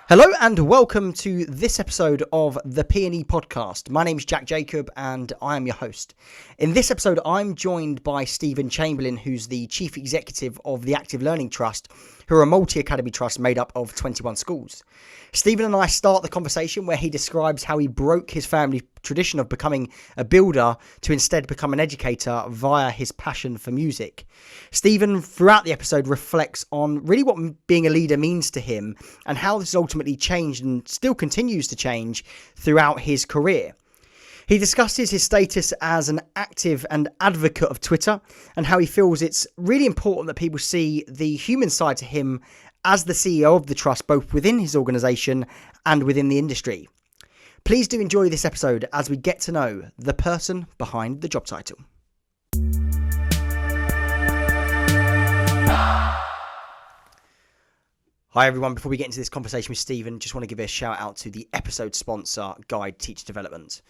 Hello and welcome to this episode of the P&E podcast. My name is Jack Jacob and I am your host. In this episode, I'm joined by Stephen Chamberlain, who's the Chief Executive of the Active Learning Trust, who are a multi-academy trust made up of 21 schools. Stephen and I start the conversation where he describes how he broke his family tradition of becoming a builder to instead become an educator via his passion for music. Stephen, throughout the episode, reflects on really what being a leader means to him and how this has ultimately changed and still continues to change throughout his career. He discusses his status as an active and advocate of Twitter and how he feels it's really important that people see the human side to him as the CEO of the trust, both within his organisation and within the industry. Please do enjoy this episode as we get to know the person behind the job title. Hi everyone, before we get into this conversation with Stephen, just want to give a shout out to the episode sponsor, Guide Teacher Development.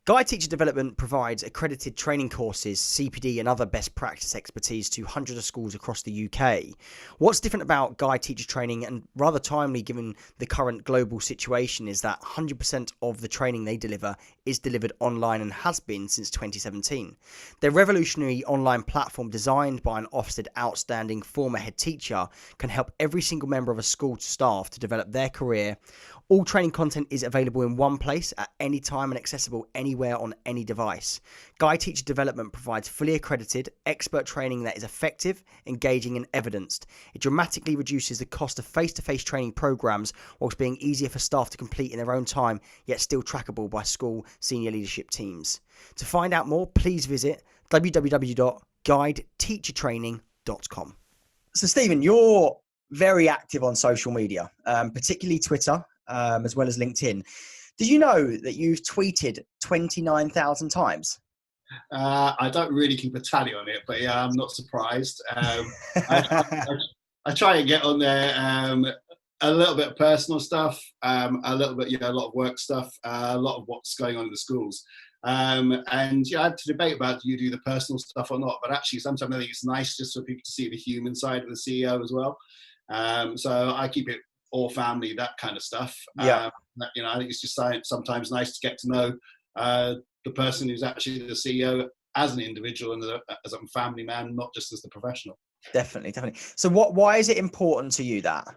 Guide Teacher Development provides accredited training courses, CPD and other best practice expertise to hundreds of schools across the UK. What's different about Guide Teacher training, and rather timely given the current global situation, is that 100% of the training they deliver is delivered online and has been since 2017. Their revolutionary online platform, designed by an Ofsted outstanding former head teacher, can help every single member of a school staff to develop their career. All training content is available in one place at any time and accessible anywhere on any device. Guide Teacher Development provides fully accredited, expert training that is effective, engaging and evidenced. It dramatically reduces the cost of face-to-face training programs whilst being easier for staff to complete in their own time, yet still trackable by school senior leadership teams. To find out more, please visit www.guideteachertraining.com. So Stephen, you're very active on social media, particularly Twitter, as well as LinkedIn. Did you know that you've tweeted 29,000 times? I don't really keep a tally on it, but yeah, I'm not surprised. I try and get on there a little bit of personal stuff, a little bit, a lot of work stuff, a lot of what's going on in the schools. And I had to debate about do you do the personal stuff or not, but actually sometimes I think it's nice just for people to see the human side of the CEO as well. So I keep it all family, that kind of stuff. Yeah. I think it's just sometimes nice to get to know the person who's actually the CEO as an individual and as a family man, not just as the professional. Definitely. So why is it important to you that?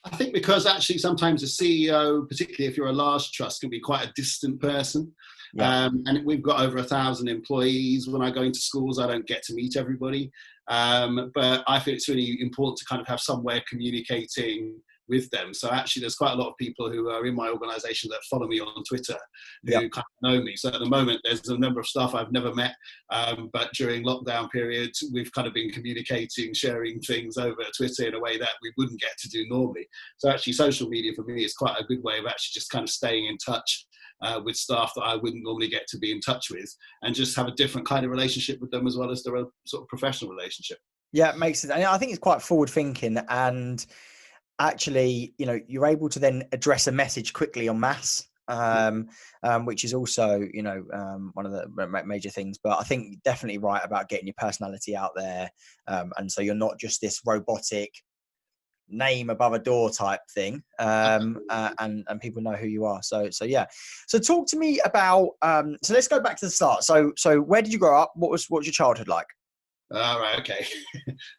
I think because actually sometimes a CEO, particularly if you're a large trust, can be quite a distant person. Yeah. And we've got over 1,000 employees. When I go into schools, I don't get to meet everybody. But I think it's really important to kind of have some way of communicating with them. So actually there's quite a lot of people who are in my organisation that follow me on Twitter who kind of know me. So at the moment there's a number of staff I've never met, but during lockdown periods we've kind of been communicating, sharing things over Twitter in a way that we wouldn't get to do normally. So actually social media for me is quite a good way of actually just kind of staying in touch with staff that I wouldn't normally get to be in touch with, and just have a different kind of relationship with them as well as their own sort of professional relationship. Yeah, it makes sense. I think it's quite forward thinking, and actually, you're able to then address a message quickly en masse, which is also, one of the major things. But I think definitely right about getting your personality out there. And so you're not just this robotic name above a door type thing, and people know who you are. So yeah. So talk to me about, so let's go back to the start. So where did you grow up? What was your childhood like? All right, okay.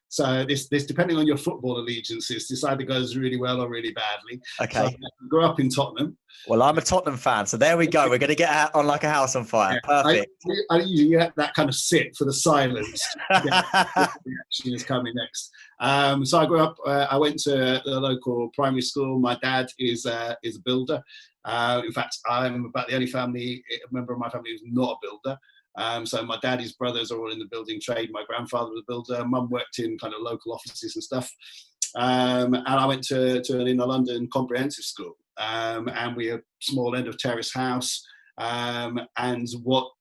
So this depending on your football allegiances, this either goes really well or really badly. Okay. So I grew up in Tottenham. Well, I'm a Tottenham fan, so there we go. We're going to get on like a house on fire. Yeah, perfect. I usually get that kind of sit for the silence. The reaction is coming next. So I grew up. I went to the local primary school. My dad is a builder. In fact, I'm about the only member of my family who's not a builder. So my daddy's brothers are all in the building trade. My grandfather was a builder. Mum worked in kind of local offices and stuff. And I went to an inner London comprehensive school. And we had a small end of terrace house. And what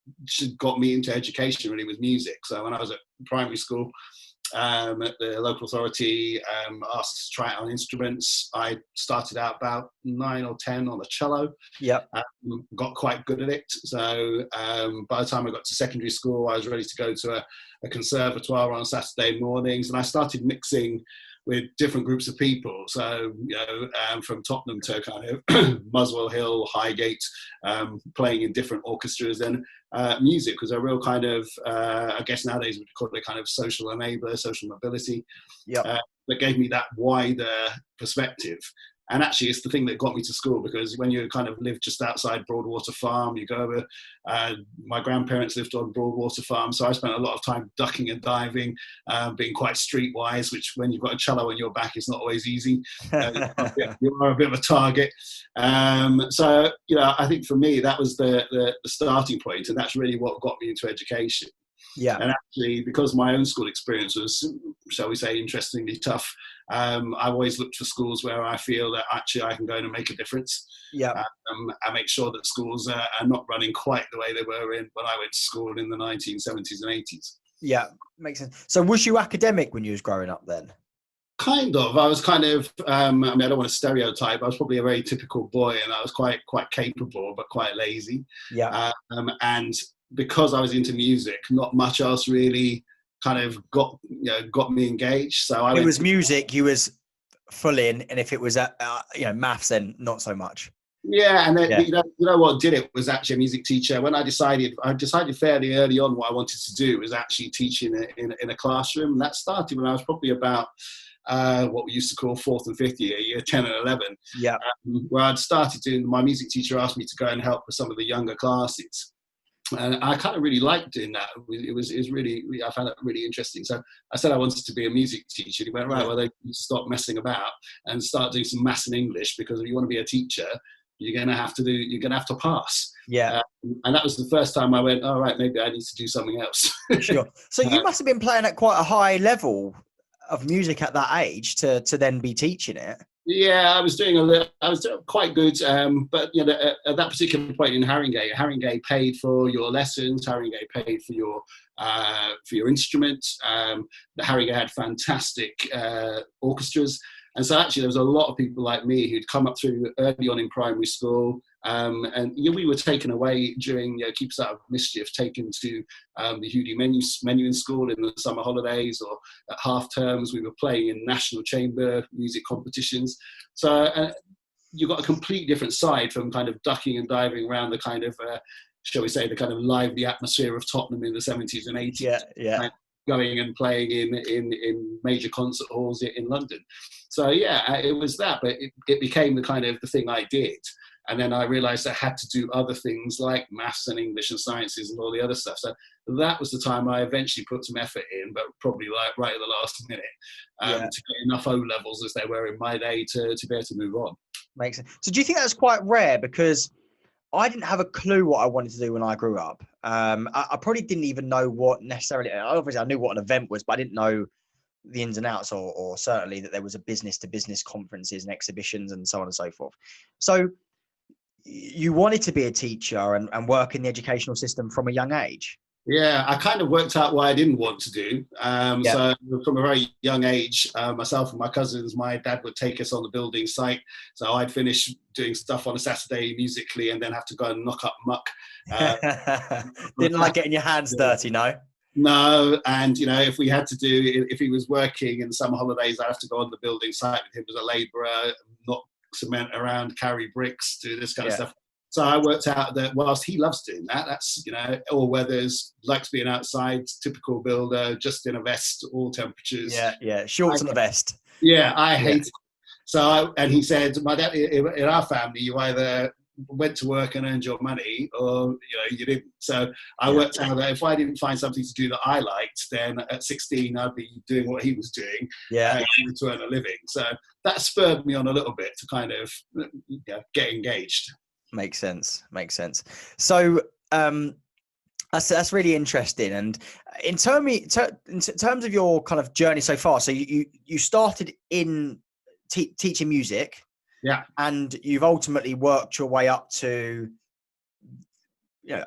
got me into education really was music. So when I was at primary school, the local authority asked us to try out on instruments. I started out about 9 or 10 on the cello. Yep. Got quite good at it. So by the time I got to secondary school, I was ready to go to a conservatoire on Saturday mornings, and I started mixing with different groups of people. So, from Tottenham to kind of Muswell Hill, Highgate, playing in different orchestras, and music was a real kind of, I guess nowadays we'd call it kind of social enabler, social mobility. Yeah. That gave me that wider perspective. And actually, it's the thing that got me to school, because when you kind of live just outside Broadwater Farm, you go over, my grandparents lived on Broadwater Farm, so I spent a lot of time ducking and diving, being quite streetwise, which when you've got a cello on your back, is not always easy. You are a bit of a target. So, I think for me, that was the starting point, and that's really what got me into education. Yeah. And actually, because my own school experience was, shall we say, interestingly tough, I've always looked for schools where I feel that actually I can go in and make a difference. Yeah. And make sure that schools are not running quite the way they were when I went to school in the 1970s and 80s. Yeah, makes sense. So was you academic when you was growing up then? Kind of. I was kind of, I don't want to stereotype. I was probably a very typical boy, and I was quite capable, but quite lazy. Yeah. And because I was into music, not much else really kind of got me engaged. So it was music you was full in, and if it was maths, then not so much. Yeah, and then, you know what did it was actually a music teacher. When I decided fairly early on what I wanted to do was actually teach in a classroom. And that started when I was probably about what we used to call fourth and fifth year 10 and 11. Yeah. Where I'd started doing, my music teacher asked me to go and help with some of the younger classes. And I kind of really liked doing that. It was really, I found it really interesting. So I said I wanted to be a music teacher. He went, right, well, they need to stop messing about and start doing some maths and English, because if you want to be a teacher, you're going to have to pass. Yeah. And that was the first time I went, all right, maybe I need to do something else. Sure. So you must have been playing at quite a high level of music at that age to then be teaching it. Yeah, I was doing quite good, but at that particular point in Haringey paid for your lessons. Haringey paid for your instruments. The Haringey had fantastic orchestras, and so actually there was a lot of people like me who'd come up through early on in primary school, and we were taken away during Keep Us Out of Mischief, taken to the Hudi menu in school in the summer holidays, or at half terms we were playing in national chamber music competitions. So you got a completely different side from kind of ducking and diving around the kind of shall we say the kind of lively atmosphere of Tottenham in the 70s and 80s. Yeah. Going and playing in major concert halls in London. So it was that, but it became the kind of the thing I did. And then I realized I had to do other things like maths and English and sciences and all the other stuff. So that was the time I eventually put some effort in, but probably like right at the last minute, to get enough O levels as they were in my day to be able to move on. Makes sense. So do you think that's quite rare? Because I didn't have a clue what I wanted to do when I grew up. I probably didn't even know what necessarily, obviously I knew what an event was, but I didn't know the ins and outs, or certainly that there was a business to business conferences and exhibitions and so on and so forth. So you wanted to be a teacher and work in the educational system from a young age? Yeah, I kind of worked out what I didn't want to do. So from a very young age, myself and my cousins, my dad would take us on the building site. So I'd finish doing stuff on a Saturday musically and then have to go and knock up muck. Didn't like getting your hands dirty, no? No, and if he was working in the summer holidays, I'd have to go on the building site with him as a labourer, knock cement around, carry bricks, do this kind of stuff. So I worked out that whilst he loves doing that, that's, all weathers, likes being outside, typical builder, just in a vest, all temperatures. Yeah, shorts and a vest. Yeah, I hate it. So, and he said, my dad, in our family, you either went to work and earned your money, or, you didn't. So I worked out that if I didn't find something to do that I liked, then at 16, I'd be doing what he was doing to earn a living. So that spurred me on a little bit to kind of get engaged. Makes sense. So that's really interesting. And in terms of your kind of journey so far, so you started in teaching music, and you've ultimately worked your way up to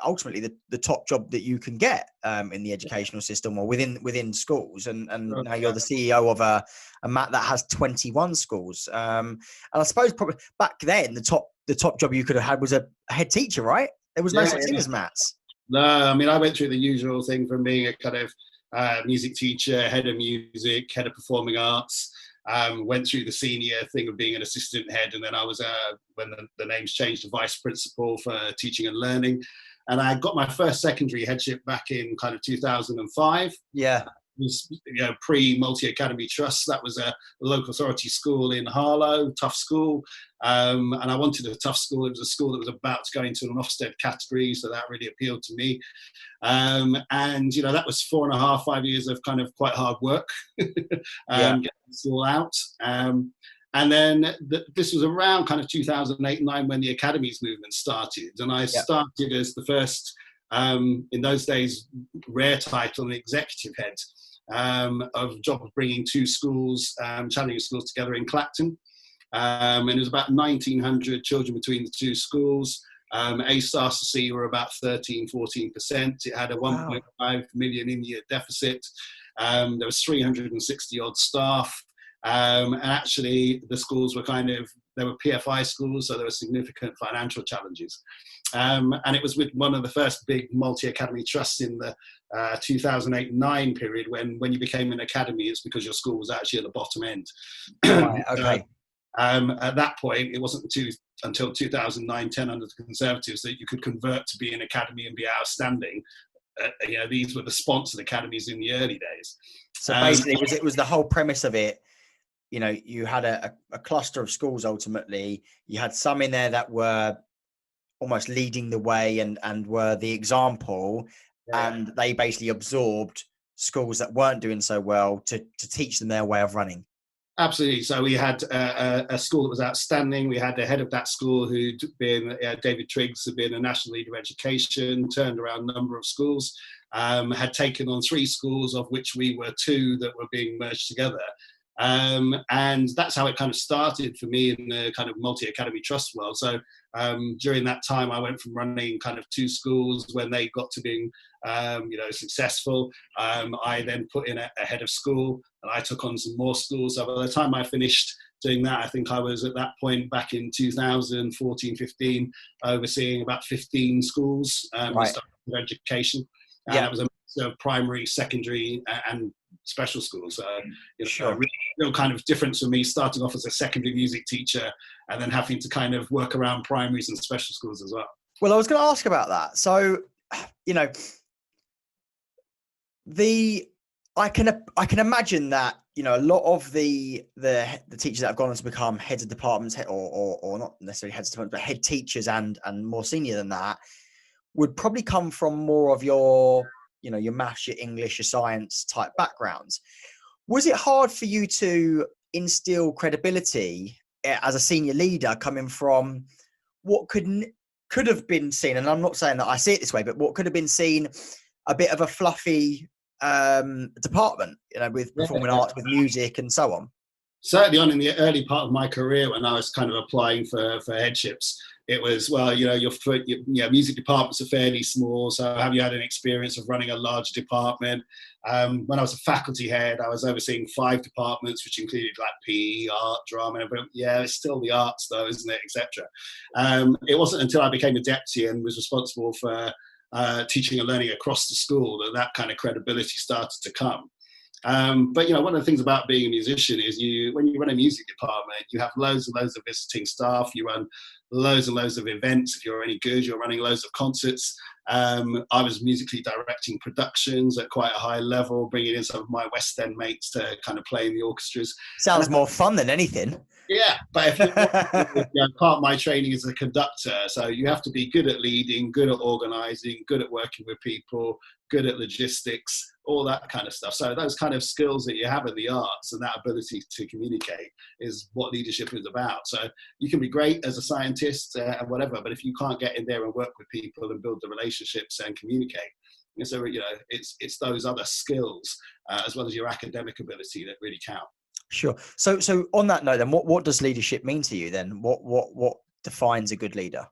ultimately the top job that you can get in the educational system or within schools, and now you're the CEO of a MAT that has 21 schools, and I suppose probably back then the top job you could have had was a head teacher, right? There was no such thing as MATs. No, I mean, I went through the usual thing from being a kind of music teacher, head of music, head of performing arts, went through the senior thing of being an assistant head, and then I was, when the names changed, to vice principal for teaching and learning. And I got my first secondary headship back in kind of 2005. Yeah. Was, pre-Multi Academy Trust. That was a local authority school in Harlow, tough school. And I wanted a tough school. It was a school that was about to go into an Ofsted category, so that really appealed to me. And that was 4.5, 5 years of kind of quite hard work, getting this all out. And then this was around kind of 2008, 9 when the academies movement started. And I started as the first, in those days, rare title, an executive head of job of bringing 2 schools, challenging schools together in Clacton. And it was about 1,900 children between the 2 schools. A stars to C were about 13, 14%. It had a 1.5 million in-year deficit. There was 360 odd staff. And actually the schools were they were PFI schools, so there were significant financial challenges. And it was with one of the first big multi-academy trusts in the 2008-9 period when you became an academy, it's because your school was actually at the bottom end. Right, okay. At that point, it wasn't until 2009-10 under the Conservatives that you could convert to be an academy and be outstanding. These were the sponsored academies in the early days. So basically, it was the whole premise of it. You had a cluster of schools. Ultimately, you had some in there that were almost leading the way and were the example, and they basically absorbed schools that weren't doing so well to teach them their way of running. Absolutely. So we had a school that was outstanding. We had the head of that school who'd been, David Triggs, had been a national leader of education, turned around a number of schools, had taken on 3 schools, of which we were 2 that were being merged together. And that's how it kind of started for me in the kind of multi-academy trust world. So during that time, I went from running kind of 2 schools when they got to being, successful. I then put in a head of school, and I took on some more schools. So by the time I finished doing that, I think I was at that point back in 2014, 15, overseeing about 15 schools, education. That was a mix of primary, secondary, and special schools. So real kind of difference for me, starting off as a secondary music teacher and then having to kind of work around primaries and special schools as well. Well, I was going to ask about that. So, I can imagine that a lot of the teachers that have gone on to become heads of departments, or not necessarily heads of departments, but head teachers and more senior than that, would probably come from more of your maths, your English, your science type backgrounds. Was it hard for you to instill credibility as a senior leader coming from what could have been seen, and I'm not saying that I see it this way, but what could have been seen a bit of a fluffy department, with performing arts, with music and so on? Certainly in the early part of my career, when I was kind of applying for headships, it was, your music departments are fairly small, so have you had an experience of running a large department? When I was a faculty head, I was overseeing 5 departments, which included like PE, art, drama, and it's still the arts though, isn't it, etc. It wasn't until I became a deputy and was responsible for teaching and learning across the school that kind of credibility started to come. But one of the things about being a musician is when you run a music department, you have loads and loads of visiting staff. You run loads and loads of events. If you're any good, you're running loads of concerts. I was musically directing productions at quite a high level, bringing in some of my West End mates to kind of play in the orchestras. Sounds more fun than anything. Yeah, but if part of my training is a conductor, so you have to be good at leading, good at organising, good at working with people, good at logistics, all that kind of stuff. So those kind of skills that you have in the arts and that ability to communicate is what leadership is about. So you can be great as a scientist and whatever, but if you can't get in there and work with people and build the relationships and communicate, so it's those other skills as well as your academic ability that really count. Sure. So on that note, then, what does leadership mean to you? Then, what defines a good leader?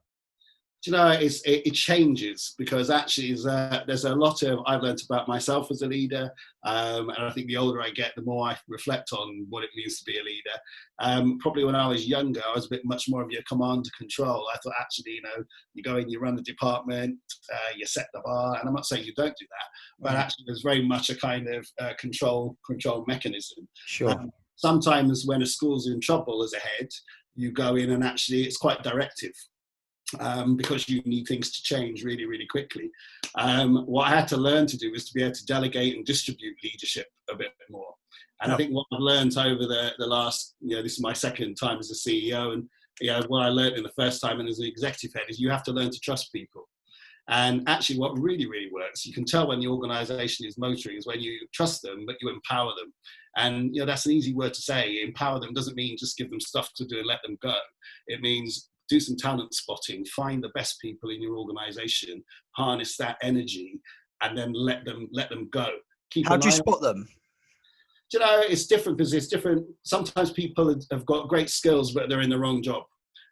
It changes, because actually there's a lot of I've learned about myself as a leader, and I think the older I get, the more I reflect on what it means to be a leader. Probably when I was younger, I was a bit much more of your command and control. I thought actually, you go in, you run the department, you set the bar, and I'm not saying you don't do that, but actually there's very much a kind of control mechanism. Sure. sometimes when a school's in trouble as a head, you go in and actually it's quite directive. Because you need things to change really, really quickly. What I had to learn to do was to be able to delegate and distribute leadership a bit more. And I think what I've learned over the last, this is my second time as a CEO, and what I learned in the first time and as an executive head is you have to learn to trust people. And actually what really, really works, you can tell when the organization is motoring, is when you trust them, but you empower them. And that's an easy word to say. Empower them doesn't mean just give them stuff to do and let them go. It means do some talent spotting, find the best people in your organization, harness that energy, and then let them go. How do you spot them? It's different because it's different. Sometimes people have got great skills, but they're in the wrong job.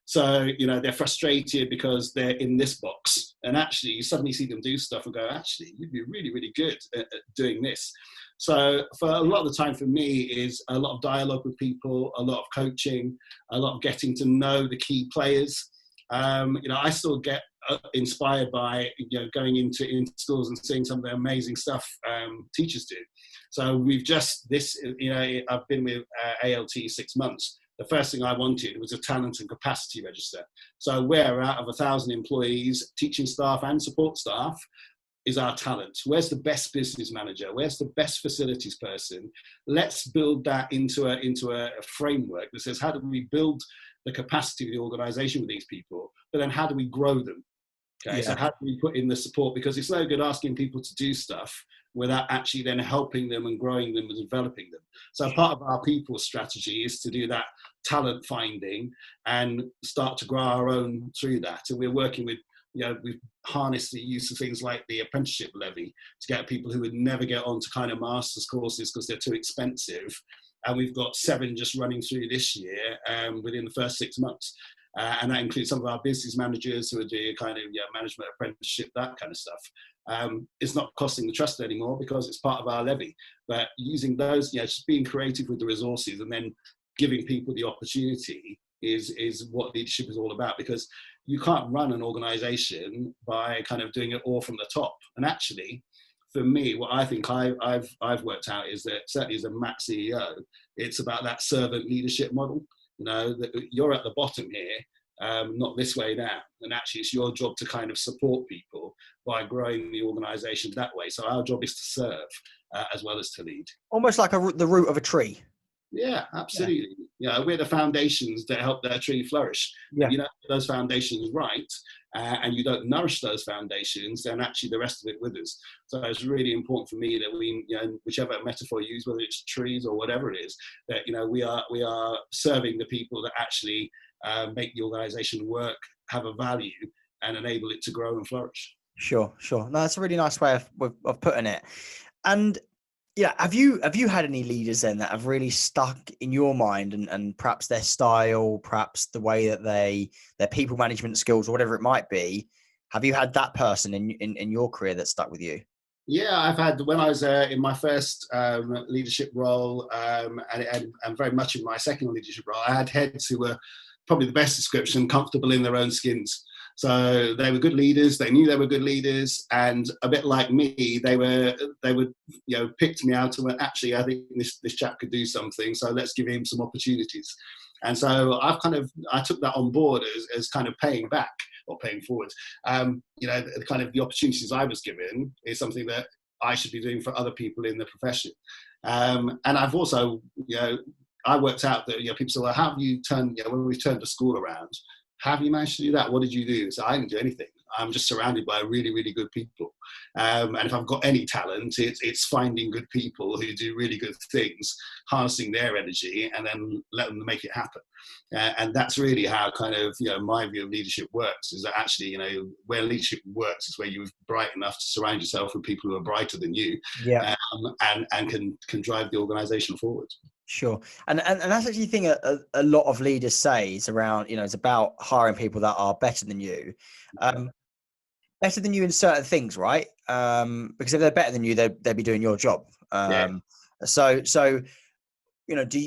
So, they're frustrated because they're in this box. And actually, you suddenly see them do stuff and go, actually, you'd be really, really good at doing this. So for a lot of the time for me is a lot of dialogue with people, a lot of coaching, a lot of getting to know the key players. I still get inspired by, going into schools and seeing some of the amazing stuff teachers do. So we've just, I've been with ALT 6 months. The first thing I wanted was a talent and capacity register. So where out of 1,000 employees, teaching staff and support staff, is our talent. Where's the best business manager? Where's the best facilities person? Let's build that into a framework that says, how do we build the capacity of the organization with these people? But then how do we grow them? Okay, so how do we put in the support? Because it's no good asking people to do stuff without actually then helping them and growing them and developing them. So part of our people strategy is to do that talent finding and start to grow our own through that. And we're working with, we've harnessed the use of things like the apprenticeship levy to get people who would never get on to kind of master's courses because they're too expensive. And we've got 7 just running through this year within the first 6 months. And that includes some of our business managers who are doing kind of management apprenticeship, that kind of stuff. It's not costing the trust anymore because it's part of our levy. But using those, just being creative with the resources and then giving people the opportunity is what leadership is all about. Because you can't run an organization by kind of doing it all from the top. And actually, for me, what I think I've worked out is that certainly as a Mac CEO, it's about that servant leadership model. That you're at the bottom here, not this way now. And actually, it's your job to kind of support people by growing the organization that way. So our job is to serve as well as to lead. Almost like the root of a tree. Yeah, absolutely. We're the foundations that help their tree flourish. If you don't get those foundations right, and you don't nourish those foundations, then actually the rest of it withers. So it's really important for me that we, whichever metaphor you use, whether it's trees or whatever it is, that we are serving the people that actually make the organisation work, have a value, and enable it to grow and flourish. Sure. No, that's a really nice way of putting it. And have you had any leaders then that have really stuck in your mind and perhaps their style, perhaps the way that their people management skills or whatever it might be? Have you had that person in your career that stuck with you? Yeah, I've had, when I was in my first leadership role and very much in my second leadership role, I had heads who were probably the best description, comfortable in their own skins. So they were good leaders. They knew they were good leaders, and a bit like me, they would picked me out and went, actually, I think this chap could do something. So let's give him some opportunities. And so I took that on board as kind of paying back or paying forward. The kind of the opportunities I was given is something that I should be doing for other people in the profession. And I've also, I worked out that people say, well, how have you turned, when we've turned the school around, how have you managed to do that? What did you do? So I didn't do anything. I'm just surrounded by really, really good people. And if I've got any talent, it's finding good people who do really good things, harnessing their energy, and then let them make it happen. And that's really how kind of, my view of leadership works, is that actually, where leadership works is where you're bright enough to surround yourself with people who are brighter than you, and can drive the organization forward. Sure. And that's actually the thing a lot of leaders say is around, it's about hiring people that are better than you. Better than you in certain things, right? Because if they're better than you, they'll be doing your job. So do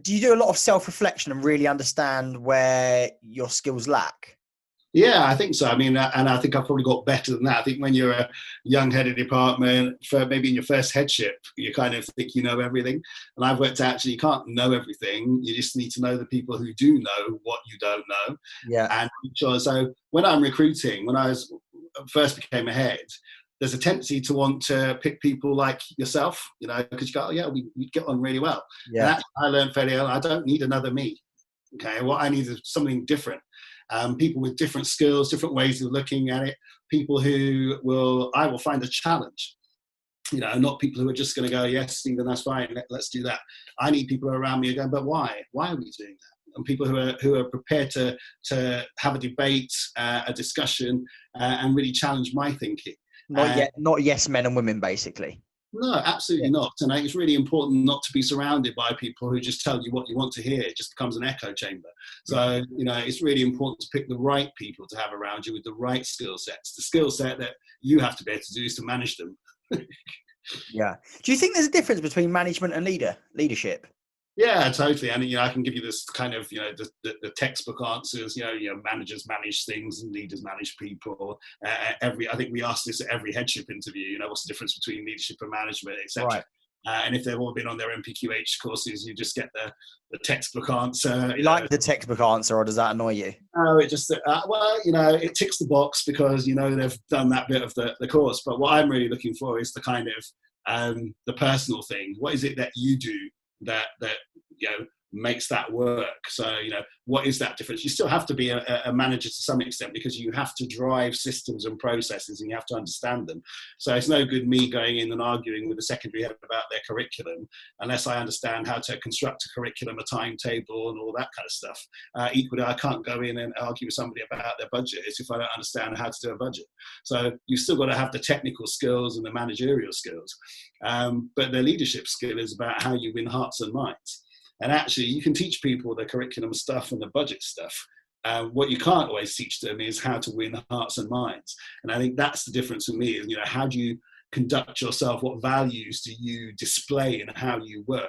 you do a lot of self-reflection and really understand where your skills lack? Yeah, I think so. I mean, and I think I've probably got better than that. I think when you're a young head of department, for maybe in your first headship, you kind of think you know everything. And I've worked out actually you can't know everything. You just need to know the people who do know what you don't know. Yeah. And sure, so when I'm recruiting, when I was first became a head, there's a tendency to want to pick people like yourself, because you go, oh, yeah, we get on really well. And Yeah. actually, I learned fairly early, I don't need another me. Okay, what I need is something different. People with different skills, different ways of looking at it. People I will find a challenge. Not people who are just going to go, yes, Stephen, that's fine, let's do that. I need people around me going, but why? Why are we doing that? And people who are prepared to have a debate, a discussion, and really challenge my thinking. Not yes men and women, basically. No, absolutely not. And I think it's really important not to be surrounded by people who just tell you what you want to hear. It just becomes an echo chamber. So, it's really important to pick the right people to have around you with the right skill sets. The skill set that you have to be able to do is to manage them. Yeah. Do you think there's a difference between management and leadership? Yeah, totally. And I can give you this kind of the textbook answers. Managers manage things and leaders manage people. I think we ask this at every headship interview. What's the difference between leadership and management, etc. Right. And if they've all been on their MPQH courses, you just get the textbook answer. You like the textbook answer, or does that annoy you? No, it just it ticks the box because they've done that bit of the course. But what I'm really looking for is the kind of the personal thing. What is it that you do that makes that work? So what is that difference? You still have to be a manager to some extent because you have to drive systems and processes and you have to understand them. So it's no good me going in and arguing with the secondary head about their curriculum unless I understand how to construct a curriculum, a timetable and all that kind of stuff. Equally, I can't go in and argue with somebody about their budget if I don't understand how to do a budget. So you've still got to have the technical skills and the managerial skills, but the leadership skill is about how you win hearts and minds. And actually, you can teach people the curriculum stuff and the budget stuff. What you can't always teach them is how to win hearts and minds. And I think that's the difference for me. Is how do you conduct yourself? What values do you display in how you work?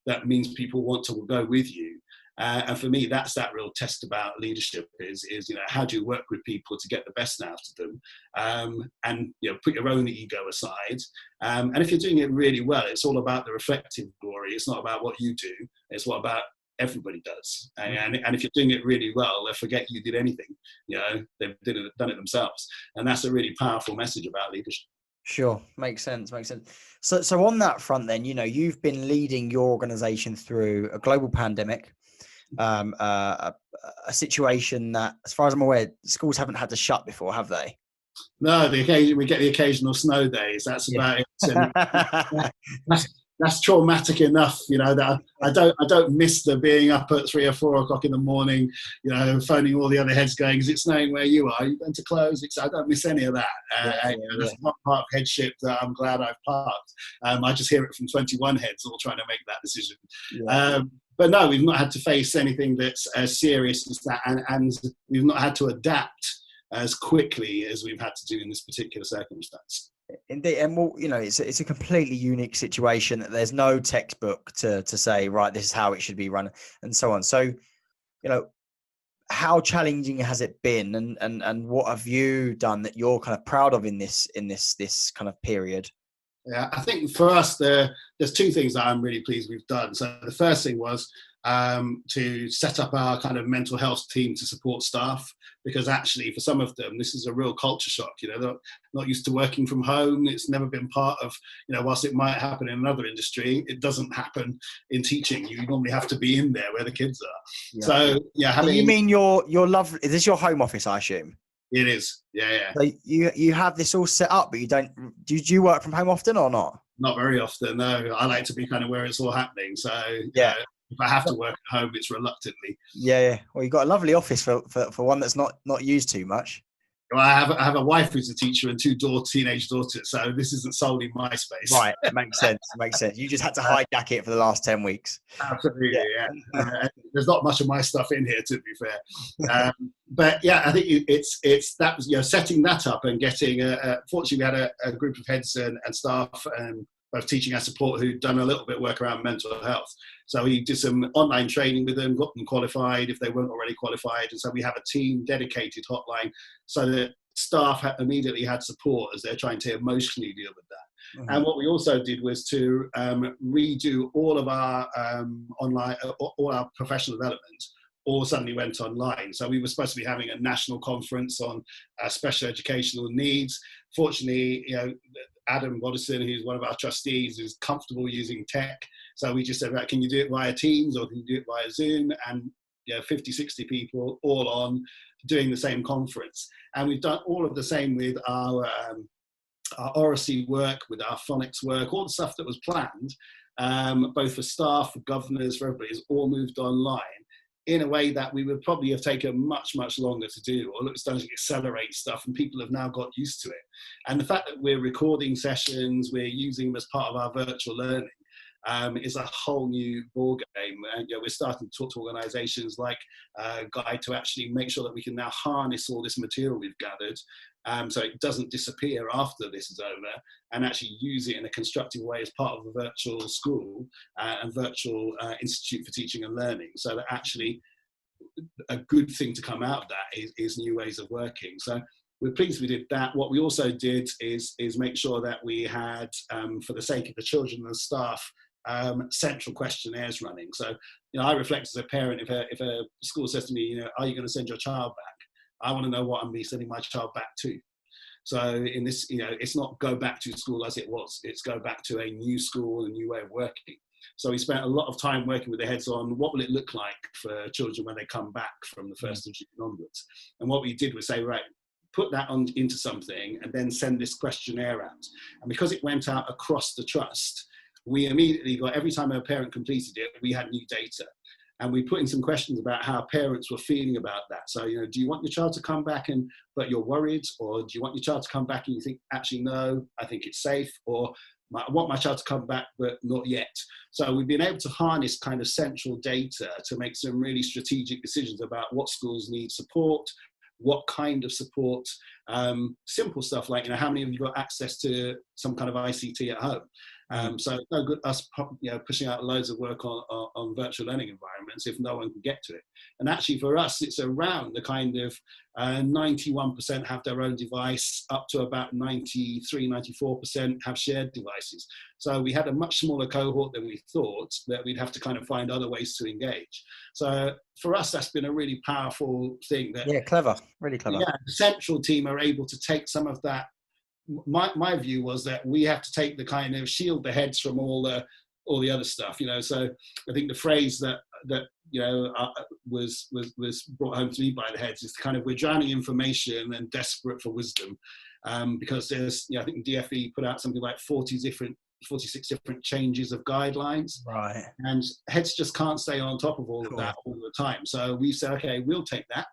That means people want to go with you. And for me, that's that real test about leadership is how do you work with people to get the best out of them, and put your own ego aside. And if you're doing it really well, it's all about the reflective glory. It's not about what you do. It's what about everybody does. And if you're doing it really well, they'll forget you did anything. They've done it themselves. And that's a really powerful message about leadership. Sure. Makes sense. So on that front, then, you've been leading your organization through a global pandemic. A situation that, as far as I'm aware, schools haven't had to shut before, have they? No, we get the occasional snow days. That's about it. And that's traumatic enough, that I don't miss the being up at 3 or 4 o'clock in the morning, phoning all the other heads going, is it snowing where you are? Are you going to close? I don't miss any of that. That's not part of headship that I'm glad I've parked. I just hear it from 21 heads all trying to make that decision. But no, we've not had to face anything that's as serious as that, and we've not had to adapt as quickly as we've had to do in this particular circumstance. Indeed, and it's a completely unique situation that there's no textbook to say, right, this is how it should be run, and so on. So, how challenging has it been, and what have you done that you're kind of proud of in this kind of period? Yeah, I think for us, there's 2 things that I'm really pleased we've done. So the first thing was to set up our kind of mental health team to support staff, because actually for some of them, this is a real culture shock. They're not used to working from home. It's never been part of, whilst it might happen in another industry, it doesn't happen in teaching. You normally have to be in there where the kids are. Yeah. So yeah. So you mean your lovely, is this your home office, I assume? It is, yeah. So you have this all set up, but you don't. Do you work from home often or not? Not very often, no. I like to be kind of where it's all happening. So yeah, if I have to work at home, it's reluctantly. Yeah. Well, you've got a lovely office for one that's not used too much. Well, I have a wife who's a teacher and 2 teenage daughters, so this isn't solely my space. Right, makes sense. You just had to hijack it for the last 10 weeks. Absolutely, yeah. There's not much of my stuff in here, to be fair. But yeah, I think it's that was setting that up and getting. Fortunately, we had a group of heads and staff both teaching and support, who'd done a little bit of work around mental health. So we did some online training with them, got them qualified if they weren't already qualified. And so we have a team dedicated hotline so that staff immediately had support as they're trying to emotionally deal with that. Mm-hmm. And what we also did was to redo all of our online, all our professional development, all suddenly went online. So we were supposed to be having a national conference on special educational needs. Fortunately, Adam Bodison, who's one of our trustees, is comfortable using tech. So we just said, right, can you do it via Teams or can you do it via Zoom? And 50, 60 people all on doing the same conference. And we've done all of the same with our oracy work, with our phonics work, all the stuff that was planned, both for staff, for governors, for everybody, has all moved online in a way that we would probably have taken much, much longer to do, or it's done to accelerate stuff, and people have now got used to it. And the fact that we're recording sessions, we're using them as part of our virtual learning, is a whole new ball game. And we're starting to talk to organisations like Guide to actually make sure that we can now harness all this material we've gathered, so it doesn't disappear after this is over, and actually use it in a constructive way as part of a virtual school and virtual institute for teaching and learning. So that actually a good thing to come out of that is new ways of working. So we're pleased we did that. What we also did is make sure that we had, for the sake of the children and the staff, central questionnaires running. So, I reflect as a parent, if a school says to me, are you going to send your child back? I want to know what I'm going to be sending my child back to. So in this, it's not go back to school as it was. It's go back to a new school, a new way of working. So we spent a lot of time working with the heads on what will it look like for children when they come back from the 1st of June onwards. And what we did was say, right, put that into something and then send this questionnaire out. And because it went out across the trust, we immediately got, every time a parent completed it, we had new data. And we put in some questions about how parents were feeling about that. So, do you want your child to come back but you're worried? Or do you want your child to come back and you think, actually, no, I think it's safe? Or I want my child to come back, but not yet. So we've been able to harness kind of central data to make some really strategic decisions about what schools need support, what kind of support, simple stuff like, how many of you got access to some kind of ICT at home? So no good us pushing out loads of work on virtual learning environments if no one can get to it. And actually for us, it's around the kind of 91% have their own device, up to about 93, 94% have shared devices. So we had a much smaller cohort than we thought, that we'd have to kind of find other ways to engage. So for us, that's been a really powerful thing. Clever, really clever. Yeah, the central team are able to take some of that. My view was that we have to take the kind of shield the heads from all the other stuff, So I think the phrase that was brought home to me by the heads is kind of, we're drowning information and desperate for wisdom, because there's, I think DFE put out something like 46 different changes of guidelines, right? And heads just can't stay on top of all of that all the time. So we said, okay, we'll take that.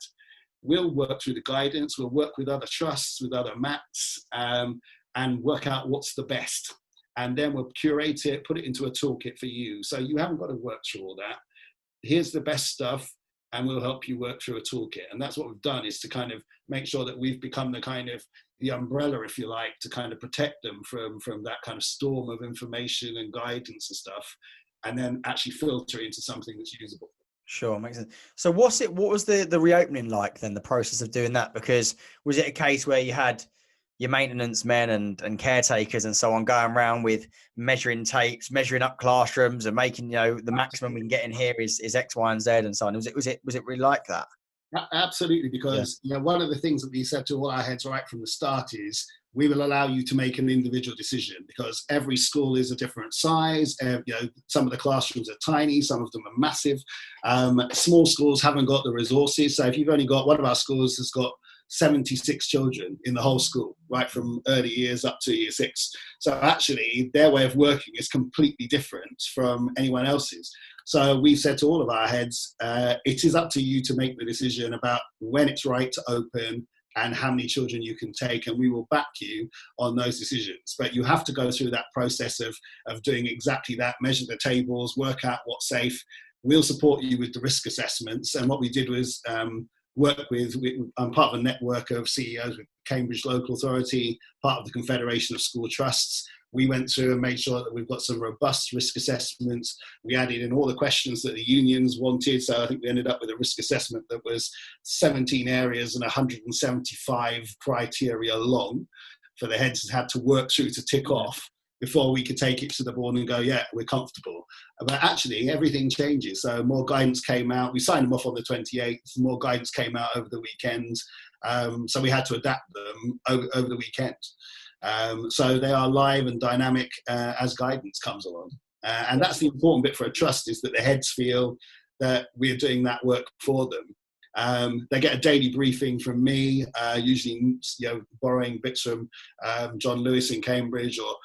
We'll work through the guidance, we'll work with other trusts, with other MATs, and work out what's the best. And then we'll curate it, put it into a toolkit for you. So you haven't got to work through all that. Here's the best stuff, and we'll help you work through a toolkit. And that's what we've done, is to kind of make sure that we've become the umbrella, if you like, to kind of protect them from that kind of storm of information and guidance and stuff, and then actually filter into something that's usable. Sure, makes sense. So what was the reopening like then, the process of doing that? Because was it a case where you had your maintenance men and caretakers and so on going around with measuring tapes, measuring up classrooms and making, the maximum we can get in here is X, Y, and Z and so on? Was it really like that? Absolutely, because one of the things that we said to all our heads right from the start is, we will allow you to make an individual decision, because every school is a different size. Some of the classrooms are tiny, some of them are massive. Small schools haven't got the resources. So if you've only got, one of our schools has got 76 children in the whole school, right from early years up to year 6. So actually their way of working is completely different from anyone else's. So we've said to all of our heads, it is up to you to make the decision about when it's right to open and how many children you can take, and we will back you on those decisions. But you have to go through that process of doing exactly that, measure the tables, work out what's safe. We'll support you with the risk assessments. And what we did was I'm part of a network of CEOs with Cambridge Local Authority, part of the Confederation of School Trusts. we went through and made sure that we've got some robust risk assessments. We added in all the questions that the unions wanted. So I think we ended up with a risk assessment that was 17 areas and 175 criteria long for the heads had to work through to tick off before we could take it to the board and go, yeah, we're comfortable. But actually, everything changes. So more guidance came out. We signed them off on the 28th. More guidance came out over the weekend. So we had to adapt them over the weekend. So they are live and dynamic as guidance comes along. And that's the important bit for a trust, is that the heads feel that we're doing that work for them. They get a daily briefing from me, usually borrowing bits from John Lewis in Cambridge or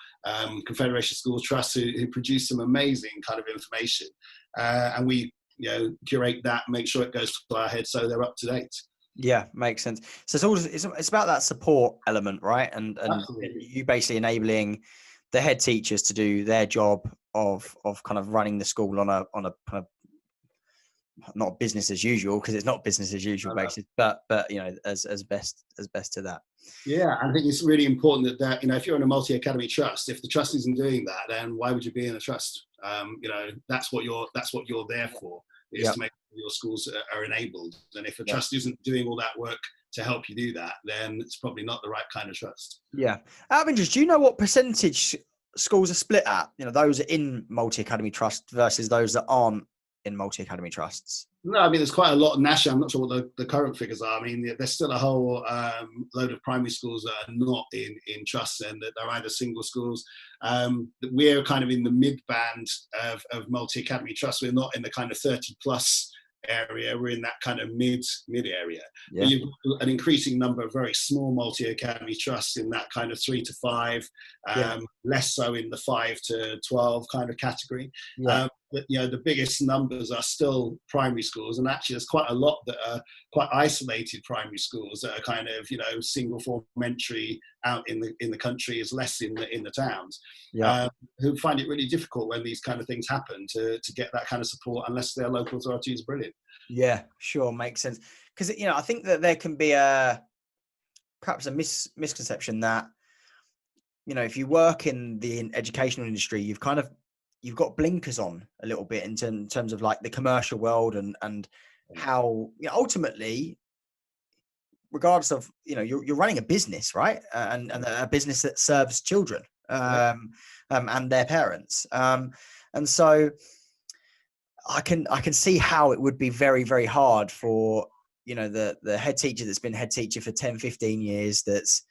Confederation Schools Trust, who produce some amazing kind of information. And we curate that, make sure it goes to our heads so they're up to date. Yeah, makes sense. So it's about that support element, right? And you basically enabling the head teachers to do their job of kind of running the school on a kind of, not business as usual, because it's not business as usual basis, but as best to that. Yeah, I think it's really important that if you're in a multi-academy trust, if the trust isn't doing that, then why would you be in a trust? That's what you're there for, is to make sure your schools are enabled. And if a trust isn't doing all that work to help you do that, then it's probably not the right kind of trust. Yeah. Out of interest, do you know what percentage schools are split at? Those in multi-academy trust versus those that aren't in multi-academy trusts? No, I mean, there's quite a lot nationally. I'm not sure what the current figures are. I mean, there's still a whole load of primary schools that are not in trusts, and that they're either single schools. We're kind of in the mid-band of multi-academy trusts. We're not in the kind of 30-plus area. We're in that kind of mid area. But you've got an increasing number of very small multi-academy trusts in that kind of 3 to 5, less so in the 5 to 12 kind of category. But the biggest numbers are still primary schools, and actually there's quite a lot that are quite isolated primary schools that are kind of single form entry out in the country, is less in the towns, who find it really difficult when these kind of things happen to get that kind of support unless their local authority is brilliant. Yeah, sure, makes sense. Because I think that there can be perhaps a misconception that if you work in the educational industry, you've got blinkers on a little bit in terms of like the commercial world and how ultimately, regardless of you're running a business, right? And a business that serves children and their parents, and so I can see how it would be very, very hard for the head teacher that's been head teacher for 10, 15 years, that's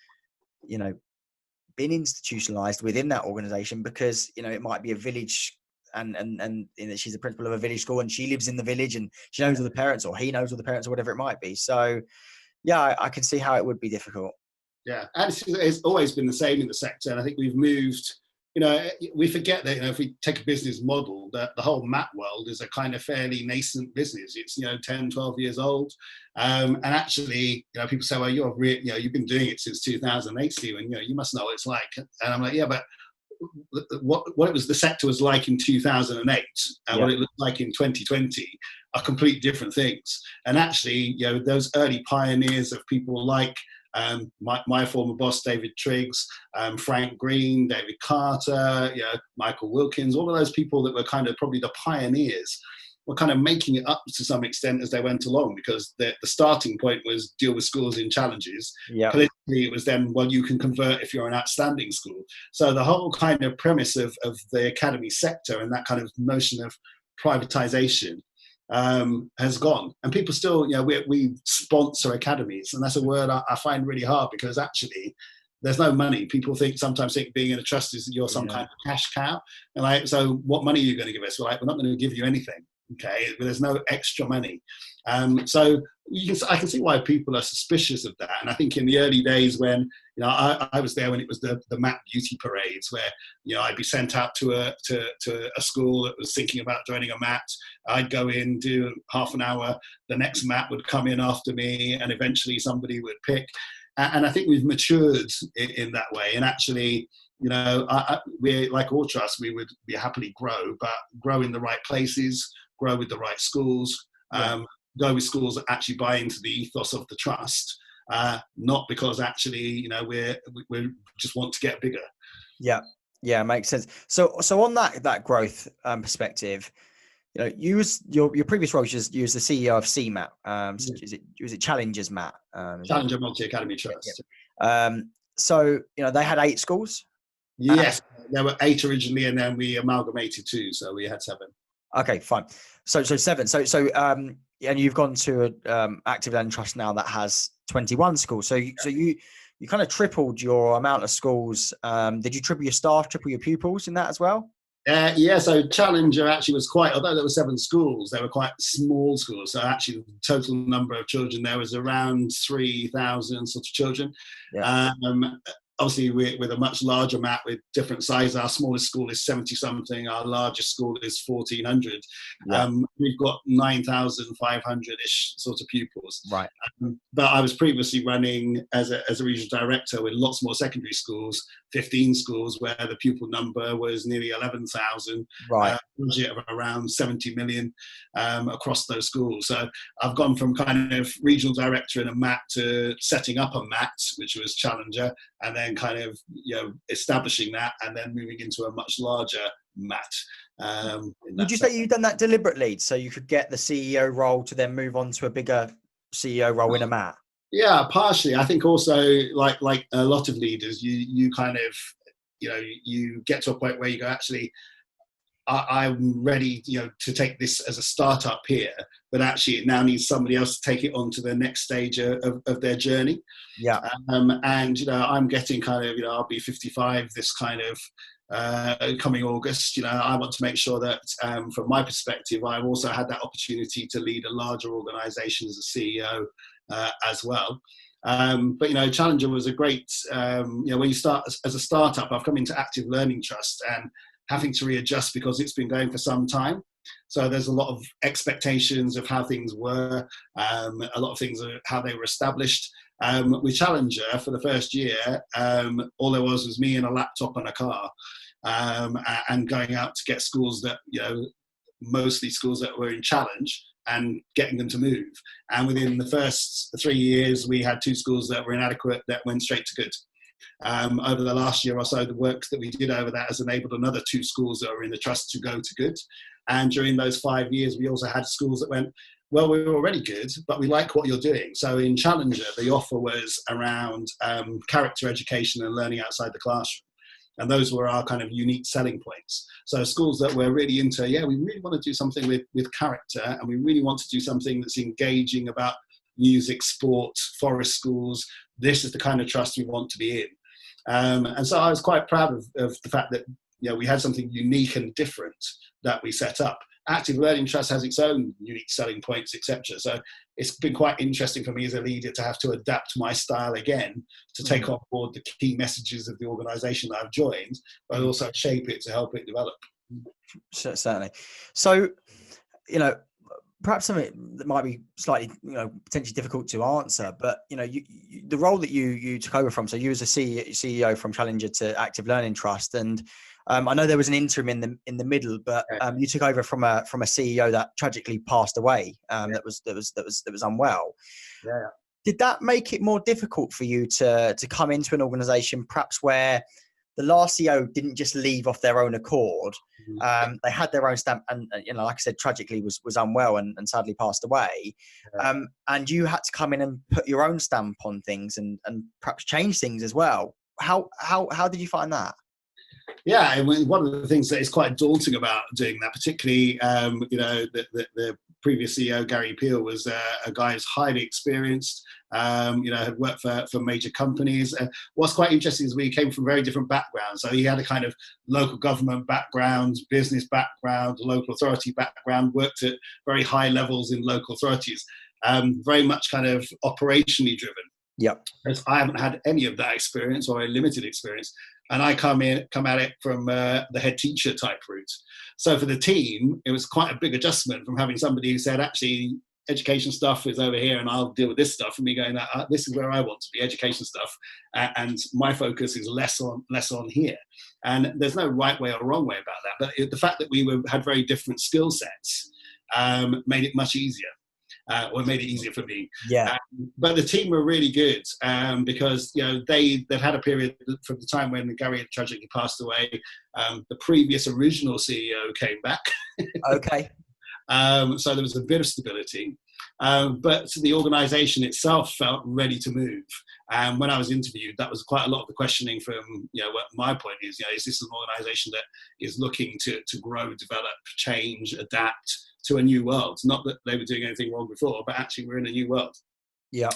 been institutionalized within that organization, because it might be a village and she's the principal of a village school and she lives in the village and she knows all the parents, or he knows all the parents, or whatever it might be. So I can see how it would be difficult. And it's always been the same in the sector, and I think we've moved. We forget that if we take a business model, that the whole map world is a kind of fairly nascent business. It's 10, 12 years old, and actually, people say, well, you've been doing it since 2008, Stephen. You must know what it's like. And I'm like, yeah, but what it was, the sector was like in 2008 and what it looked like in 2020 are complete different things. And actually, those early pioneers of people like my former boss, David Triggs, Frank Green, David Carter, Michael Wilkins, all of those people that were kind of probably the pioneers, were kind of making it up to some extent as they went along, because the starting point was deal with schools in challenges. Politically, it was then, well, you can convert if you're an outstanding school. So the whole kind of premise of the academy sector and that kind of notion of privatization has gone. And people still, we sponsor academies, and that's a word I find really hard, because actually there's no money. People sometimes think being in a trust is that you're some kind of cash cow. And so what money are you going to give us? We're like, we're not going to give you anything. Okay, but there's no extra money. So I can see why people are suspicious of that. And I think in the early days when, I was there when it was the MAT beauty parades, where, I'd be sent out to a school that was thinking about joining a MAT. I'd go in, do half an hour. The next MAT would come in after me, and eventually somebody would pick. And I think we've matured in that way. And actually, we're like all trusts, we would happily grow, but grow in the right places, grow with the right schools, go with schools that actually buy into the ethos of the trust, not because actually, we just want to get bigger. Yeah. Yeah, makes sense. So on that growth perspective, you was your previous role was you was the CEO of CMAT. Yeah. Was it Challengers Matt? Is it? Challenger Multi Academy Yeah, yeah. Trust. So they had 8 schools. Yes, there were 8 originally, and then we amalgamated 2, so we had 7. Okay, fine. So 7. And you've gone to a active learning trust now that has 21 schools. So you kind of tripled your amount of schools. Did you triple your staff, triple your pupils in that as well? Yeah, so Challenger actually was although there were 7 schools, they were quite small schools. So actually, the total number of children there was around 3,000 sort of children. Yeah. Obviously, with a much larger map with different sizes. Our smallest school is 70 something. Our largest school is 1,400. Yeah. We've got 9,500-ish sort of pupils. Right. But I was previously running as a regional director with lots more secondary schools, 15 schools, where the pupil number was nearly 11,000. Right. Budget of around 70 million across those schools. So I've gone from kind of regional director in a MAT to setting up a MAT, which was Challenger, and then kind of establishing that, and then moving into a much larger MAT. Would you say you've done that deliberately so you could get the CEO role to then move on to a bigger CEO role in a MAT? Yeah, partially. I think also like a lot of leaders, you kind of you get to a point where you go, actually, I'm ready, to take this as a startup here, but actually it now needs somebody else to take it on to the next stage of their journey. Yeah. And I'm getting kind of, I'll be 55 this kind of coming August. I want to make sure that from my perspective, I've also had that opportunity to lead a larger organization as a CEO as well. But Challenger was a great, when you start as a startup, I've come into Active Learning Trust and having to readjust because it's been going for some time. So there's a lot of expectations of how things were, a lot of things are how they were established. With Challenger for the first year, all there was me and a laptop and a car, and going out to get schools that, mostly schools that were in challenge, and getting them to move. And within the first 3 years, we had 2 schools that were inadequate that went straight to good. Over the last year or so, the work that we did over that has enabled another 2 schools that are in the trust to go to good. And during those 5 years, we also had schools that went, well, we were already good, but we like what you're doing. So in Challenger, the offer was around character education and learning outside the classroom. And those were our kind of unique selling points. So schools that were really into, we really want to do something with character, and we really want to do something that's engaging about music, sport, forest schools. This is the kind of trust we want to be in. And so I was quite proud of the fact that we had something unique and different that we set up. Active Learning Trust has its own unique selling points, etc. So it's been quite interesting for me as a leader to have to adapt my style again to take on board the key messages of the organisation that I've joined, but also shape it to help it develop. Certainly. So, perhaps something that might be slightly, potentially difficult to answer, but the role that you took over from, so you as a CEO from Challenger to Active Learning Trust, and I know there was an interim in the middle, but you took over from a CEO that tragically passed away. That was unwell. Yeah. Did that make it more difficult for you to come into an organisation perhaps where the last CEO didn't just leave off their own accord? They had their own stamp, and like I said, tragically was unwell and sadly passed away. And you had to come in and put your own stamp on things and perhaps change things as well. How did you find that? Yeah, and one of the things that is quite daunting about doing that, particularly, the previous CEO, Gary Peel, was a guy who's highly experienced, had worked for major companies. What's quite interesting is we came from very different backgrounds. So he had a kind of local government background, business background, local authority background, worked at very high levels in local authorities, very much kind of operationally driven. Yep. I haven't had any of that experience, or a limited experience. And I come at it from the head teacher type route. So for the team, it was quite a big adjustment from having somebody who said, actually, education stuff is over here and I'll deal with this stuff, and me going, this is where I want to be, education stuff. And my focus is less on here. And there's no right way or wrong way about that. But the fact that we had very different skill sets made it much easier. or it made it easier for me. Yeah. But the team were really good because they'd had a period from the time when Gary had tragically passed away. The previous original CEO came back. Okay. So there was a bit of stability. But the organisation itself felt ready to move. And when I was interviewed, that was quite a lot of the questioning from, what my point is, is this an organisation that is looking to grow, develop, change, adapt to a new world? Not that they were doing anything wrong before, but actually we're in a new world. Yeah.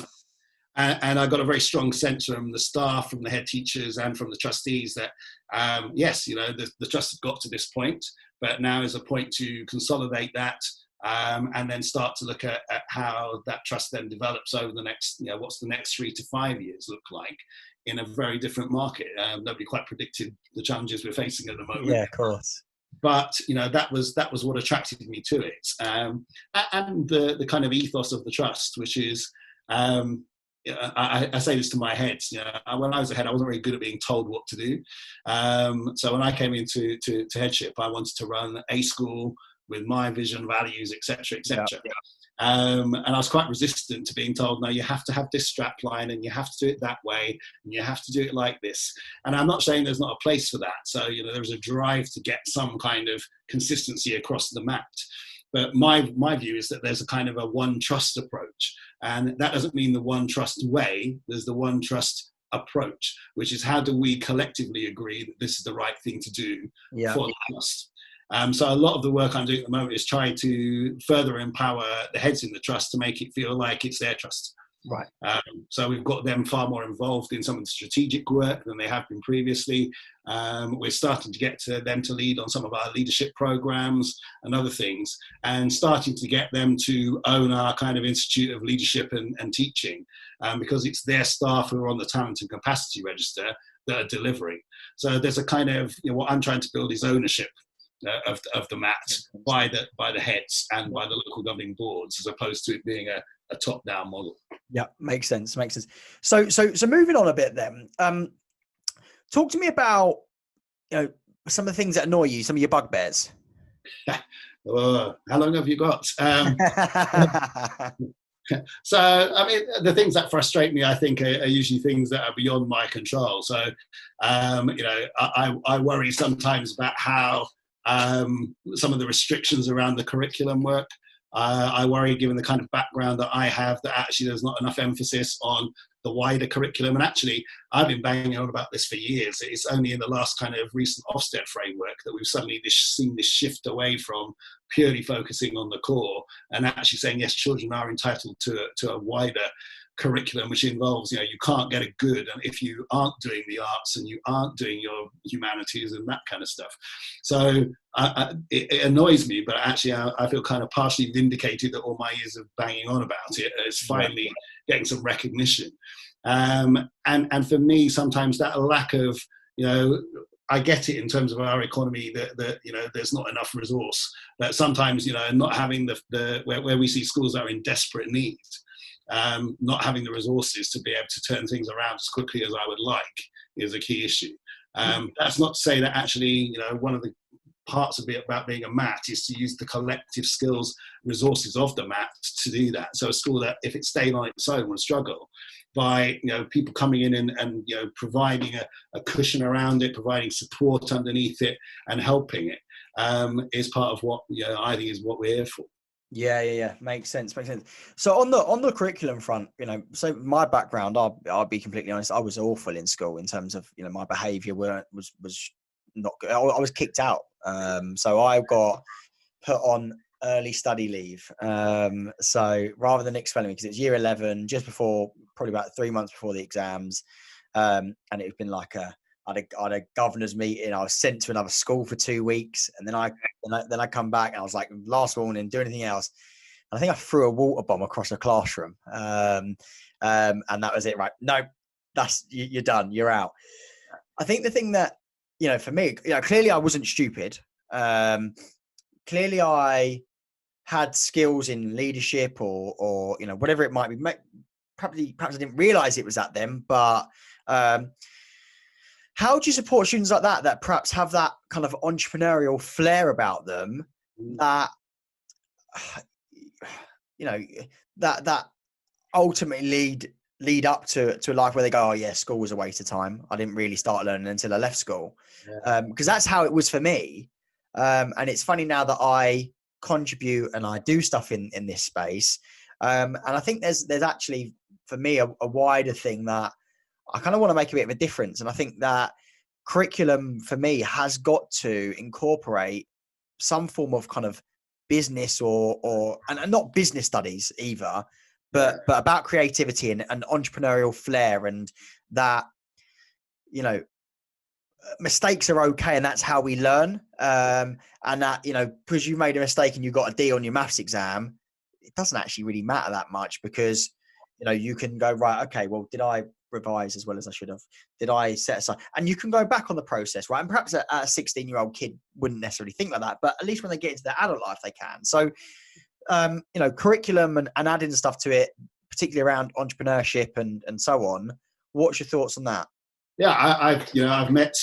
And I got a very strong sense from the staff, from the head teachers, and from the trustees that, yes, the trust had got to this point, but now is a point to consolidate that, and then start to look at how that trust then develops over the next, what's the next 3 to 5 years look like in a very different market. Nobody quite predicted the challenges we're facing at the moment. Yeah, of course. But that was what attracted me to it, and the kind of ethos of the trust, which is. I say this to my heads. When I was a head, I wasn't very good at being told what to do. So when I came into headship, I wanted to run a school with my vision, values, etc., etc. Yeah. And I was quite resistant to being told, no, you have to have this strap line, and you have to do it that way, and you have to do it like this. And I'm not saying there's not a place for that. So there's a drive to get some kind of consistency across the mat. But my view is that there's a kind of a one trust approach. And that doesn't mean the one trust way, there's the one trust approach, which is how do we collectively agree that this is the right thing to do for the trust. So a lot of the work I'm doing at the moment is trying to further empower the heads in the trust to make it feel like it's their trust. Right. So we've got them far more involved in some of the strategic work than they have been previously. We're starting to get them to lead on some of our leadership programs and other things, and starting to get them to own our kind of Institute of Leadership and Teaching, because it's their staff who are on the talent and capacity register that are delivering. So there's a kind of, what I'm trying to build is ownership of the mat by the heads and by the local governing boards, as opposed to it being a top-down model. Yeah, makes sense. So moving on a bit then, talk to me about some of the things that annoy you, some of your bugbears. How long have you got? So, I mean, the things that frustrate me, I think, are usually things that are beyond my control. So, I worry sometimes about how some of the restrictions around the curriculum work. I worry, given the kind of background that I have, that actually there's not enough emphasis on the wider curriculum. And actually, I've been banging on about this for years. It's only in the last kind of recent Ofsted framework that we've suddenly seen this shift away from purely focusing on the core and actually saying, yes, children are entitled to a wider curriculum, which involves, you can't get a good and if you aren't doing the arts and you aren't doing your humanities and that kind of stuff. So it annoys me, but actually I feel kind of partially vindicated that all my years of banging on about it is finally getting some recognition. And for me, sometimes that lack of, I get it in terms of our economy that there's not enough resource, but sometimes, not having where we see schools that are in desperate need, not having the resources to be able to turn things around as quickly as I would like is a key issue. That's not to say that actually, one of the parts of it about being a mat is to use the collective skills, resources of the mat to do that. So a school that, if it stayed on its own, would struggle. By people coming in and providing a cushion around it, providing support underneath it, and helping it is part of what I think is what we're here for. Yeah. Makes sense. So on the curriculum front, so my background, I'll be completely honest, I was awful in school in terms of, my behaviour was not good. I was kicked out. So I got put on early study leave. So rather than expelling me, because it's year 11, just before, probably about 3 months before the exams. And it's been like I had a governor's meeting. I was sent to another school for 2 weeks, and then I come back and I was like, last warning, do anything else. And I think I threw a water bomb across a classroom. And that was it. Right. No, you're done. You're out. I think the thing that, for me, clearly I wasn't stupid. Clearly I had skills in leadership or whatever it might be. Perhaps I didn't realize it was at them, but how do you support students like that perhaps have that kind of entrepreneurial flair about them that you know, that ultimately lead up to a life where they go, oh yeah, school was a waste of time. I didn't really start learning until I left school. Because that's how it was for me. And it's funny now that I contribute and I do stuff in this space. And I think there's actually for me a wider thing that I kind of want to make a bit of a difference. And I think that curriculum for me has got to incorporate some form of kind of business and not business studies either, but about creativity and entrepreneurial flair, and that, you know, mistakes are okay and that's how we learn. And that, you know, because you made a mistake and you got a D on your maths exam, it doesn't actually really matter that much, because, you know, you can go, right, okay, well, did I revise as well as I should have? Did I set aside? And you can go back on the process, right? And perhaps a 16-year-old kid wouldn't necessarily think like that, but at least when they get into their adult life, they can. So, you know, curriculum and adding stuff to it, particularly around entrepreneurship and so on. What's your thoughts on that? Yeah, I've met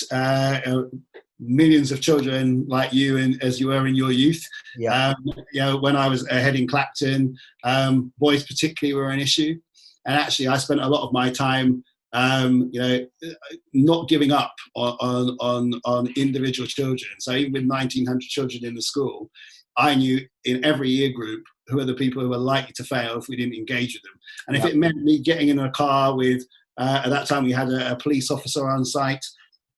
millions of children like you, and as you were in your youth. Yeah. You know, when I was head in Clacton, boys particularly were an issue, and actually I spent a lot of my time, you know, not giving up on individual children. So even with 1,900 children in the school, I knew in every year group who are the people who were likely to fail if we didn't engage with them. And if it meant me getting in a car with, at that time we had a police officer on site.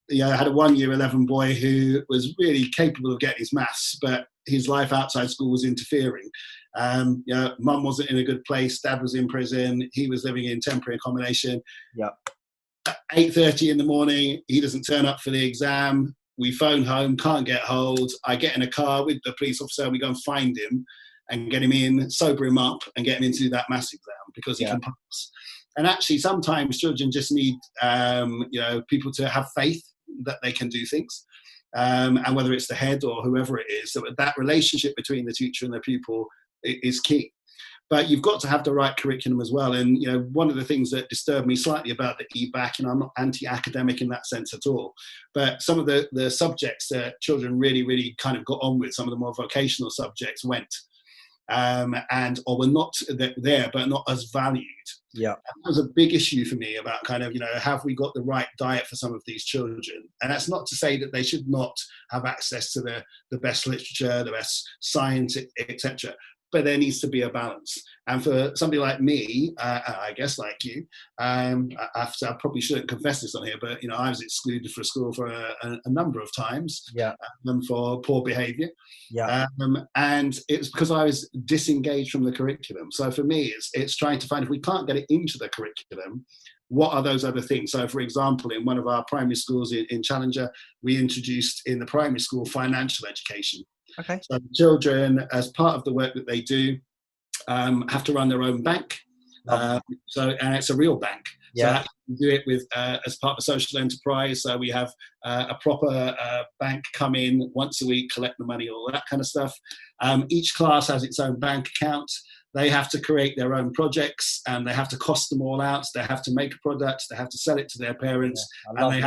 You know, I had a 1 year 11 boy who was really capable of getting his maths, but his life outside school was interfering. You know, mum wasn't in a good place, dad was in prison, he was living in temporary accommodation. Yeah. At 8:30 in the morning, he doesn't turn up for the exam. We phone home, can't get hold. I get in a car with the police officer and we go and find him and get him in, sober him up and get him into that maths exam because he can pass. And actually sometimes children just need, you know, people to have faith that they can do things. And whether it's the head or whoever it is, so that relationship between the teacher and the pupil is key. But you've got to have the right curriculum as well. And, you know, one of the things that disturbed me slightly about the EBAC, and I'm not anti-academic in that sense at all, but some of the subjects that children really, really kind of got on with, some of the more vocational subjects went, or were not there, but not as valued. Yeah. That was a big issue for me about kind of, you know, have we got the right diet for some of these children? And that's not to say that they should not have access to the best literature, the best science, etc. But there needs to be a balance. And for somebody like me, I guess like you, I probably shouldn't confess this on here, but, you know, I was excluded from school for a number of times for poor behaviour. And it was because I was disengaged from the curriculum. So for me, it's trying to find, if we can't get it into the curriculum, what are those other things? So, for example, in one of our primary schools in Challenger, we introduced in the primary school financial education. Okay. So children, as part of the work that they do, have to run their own bank. And it's a real bank. Yeah. So we do it with as part of a social enterprise. So we have a proper bank come in once a week, collect the money, all that kind of stuff. Each class has its own bank account. They have to create their own projects, and they have to cost them all out. They have to make a product. They have to sell it to their parents, and they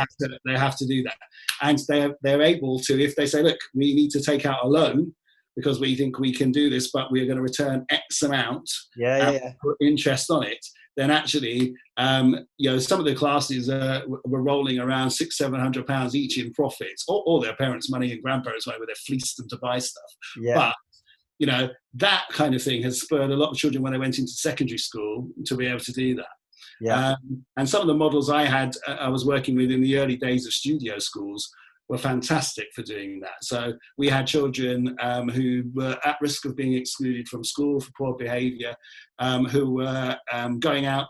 have to do that. And they're able to, if they say, look, we need to take out a loan because we think we can do this, but we're going to return X amount, put interest on it. Then actually, you know, some of the classes were rolling around £600-700 each in profits, or their parents' money and grandparents' money, where they fleeced them to buy stuff. Yeah. But you know, that kind of thing has spurred a lot of children when they went into secondary school to be able to do that. Yeah. And some of the models I was working with in the early days of studio schools were fantastic for doing that. So we had children who were at risk of being excluded from school for poor behaviour, who were going out,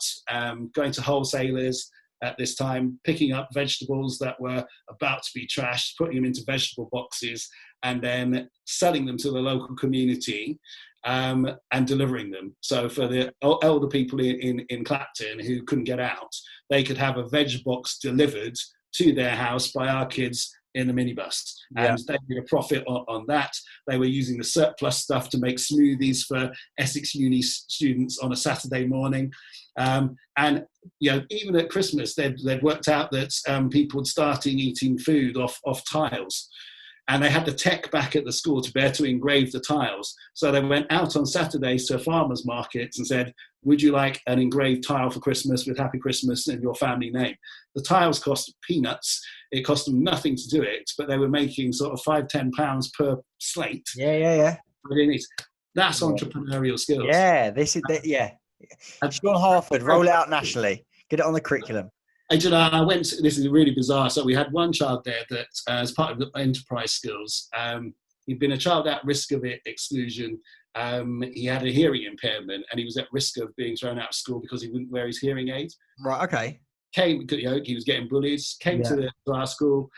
going to wholesalers at this time, picking up vegetables that were about to be trashed, putting them into vegetable boxes, and then selling them to the local community and delivering them. So for the elder people in Clacton who couldn't get out, they could have a veg box delivered to their house by our kids in the minibus. And they made a profit on that. They were using the surplus stuff to make smoothies for Essex Uni students on a Saturday morning. And you know, even at Christmas, they'd worked out that people were starting eating food off tiles. and they had the tech back at the school to be able to engrave the tiles. So they went out on Saturdays to farmers markets and said, would you like an engraved tile for Christmas with Happy Christmas and your family name? The tiles cost peanuts. It cost them nothing to do it, but they were making sort of £5-10 per slate. Yeah. That's entrepreneurial skills. Yeah, this is yeah. Sean Harford, roll it out nationally. Get it on the curriculum. And, this is really bizarre. So we had one child there that, as part of the enterprise skills, he'd been a child at risk of exclusion. He had a hearing impairment, and he was at risk of being thrown out of school because he wouldn't wear his hearing aid. Right. Okay. He was getting bullied. To our school.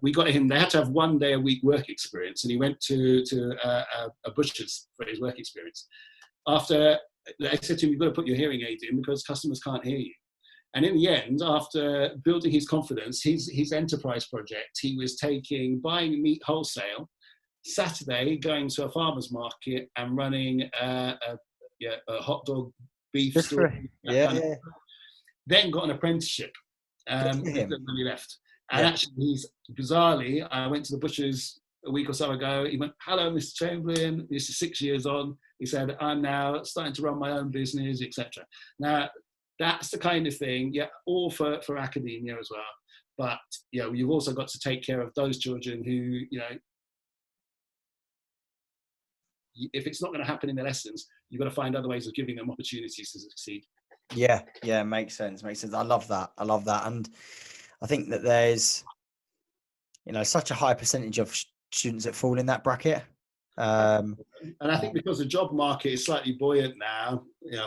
We got him. They had to have 1 day a week work experience, and he went to a butcher's for his work experience. After they said to him, "You've got to put your hearing aid in because customers can't hear you." And in the end, after building his confidence, his enterprise project, he was buying meat wholesale, Saturday going to a farmer's market and running a hot dog beef store. Then got an apprenticeship when he left. And actually, bizarrely, I went to the butcher's a week or so ago. He went, "Hello, Mr. Chamberlain. This is 6 years on." He said, "I'm now starting to run my own business, etc." Now, that's the kind of thing, all for academia as well. But, you've also got to take care of those children who, if it's not going to happen in the lessons, you've got to find other ways of giving them opportunities to succeed. Yeah, makes sense. I love that. And I think that there's, such a high percentage of students that fall in that bracket. And I think because the job market is slightly buoyant now,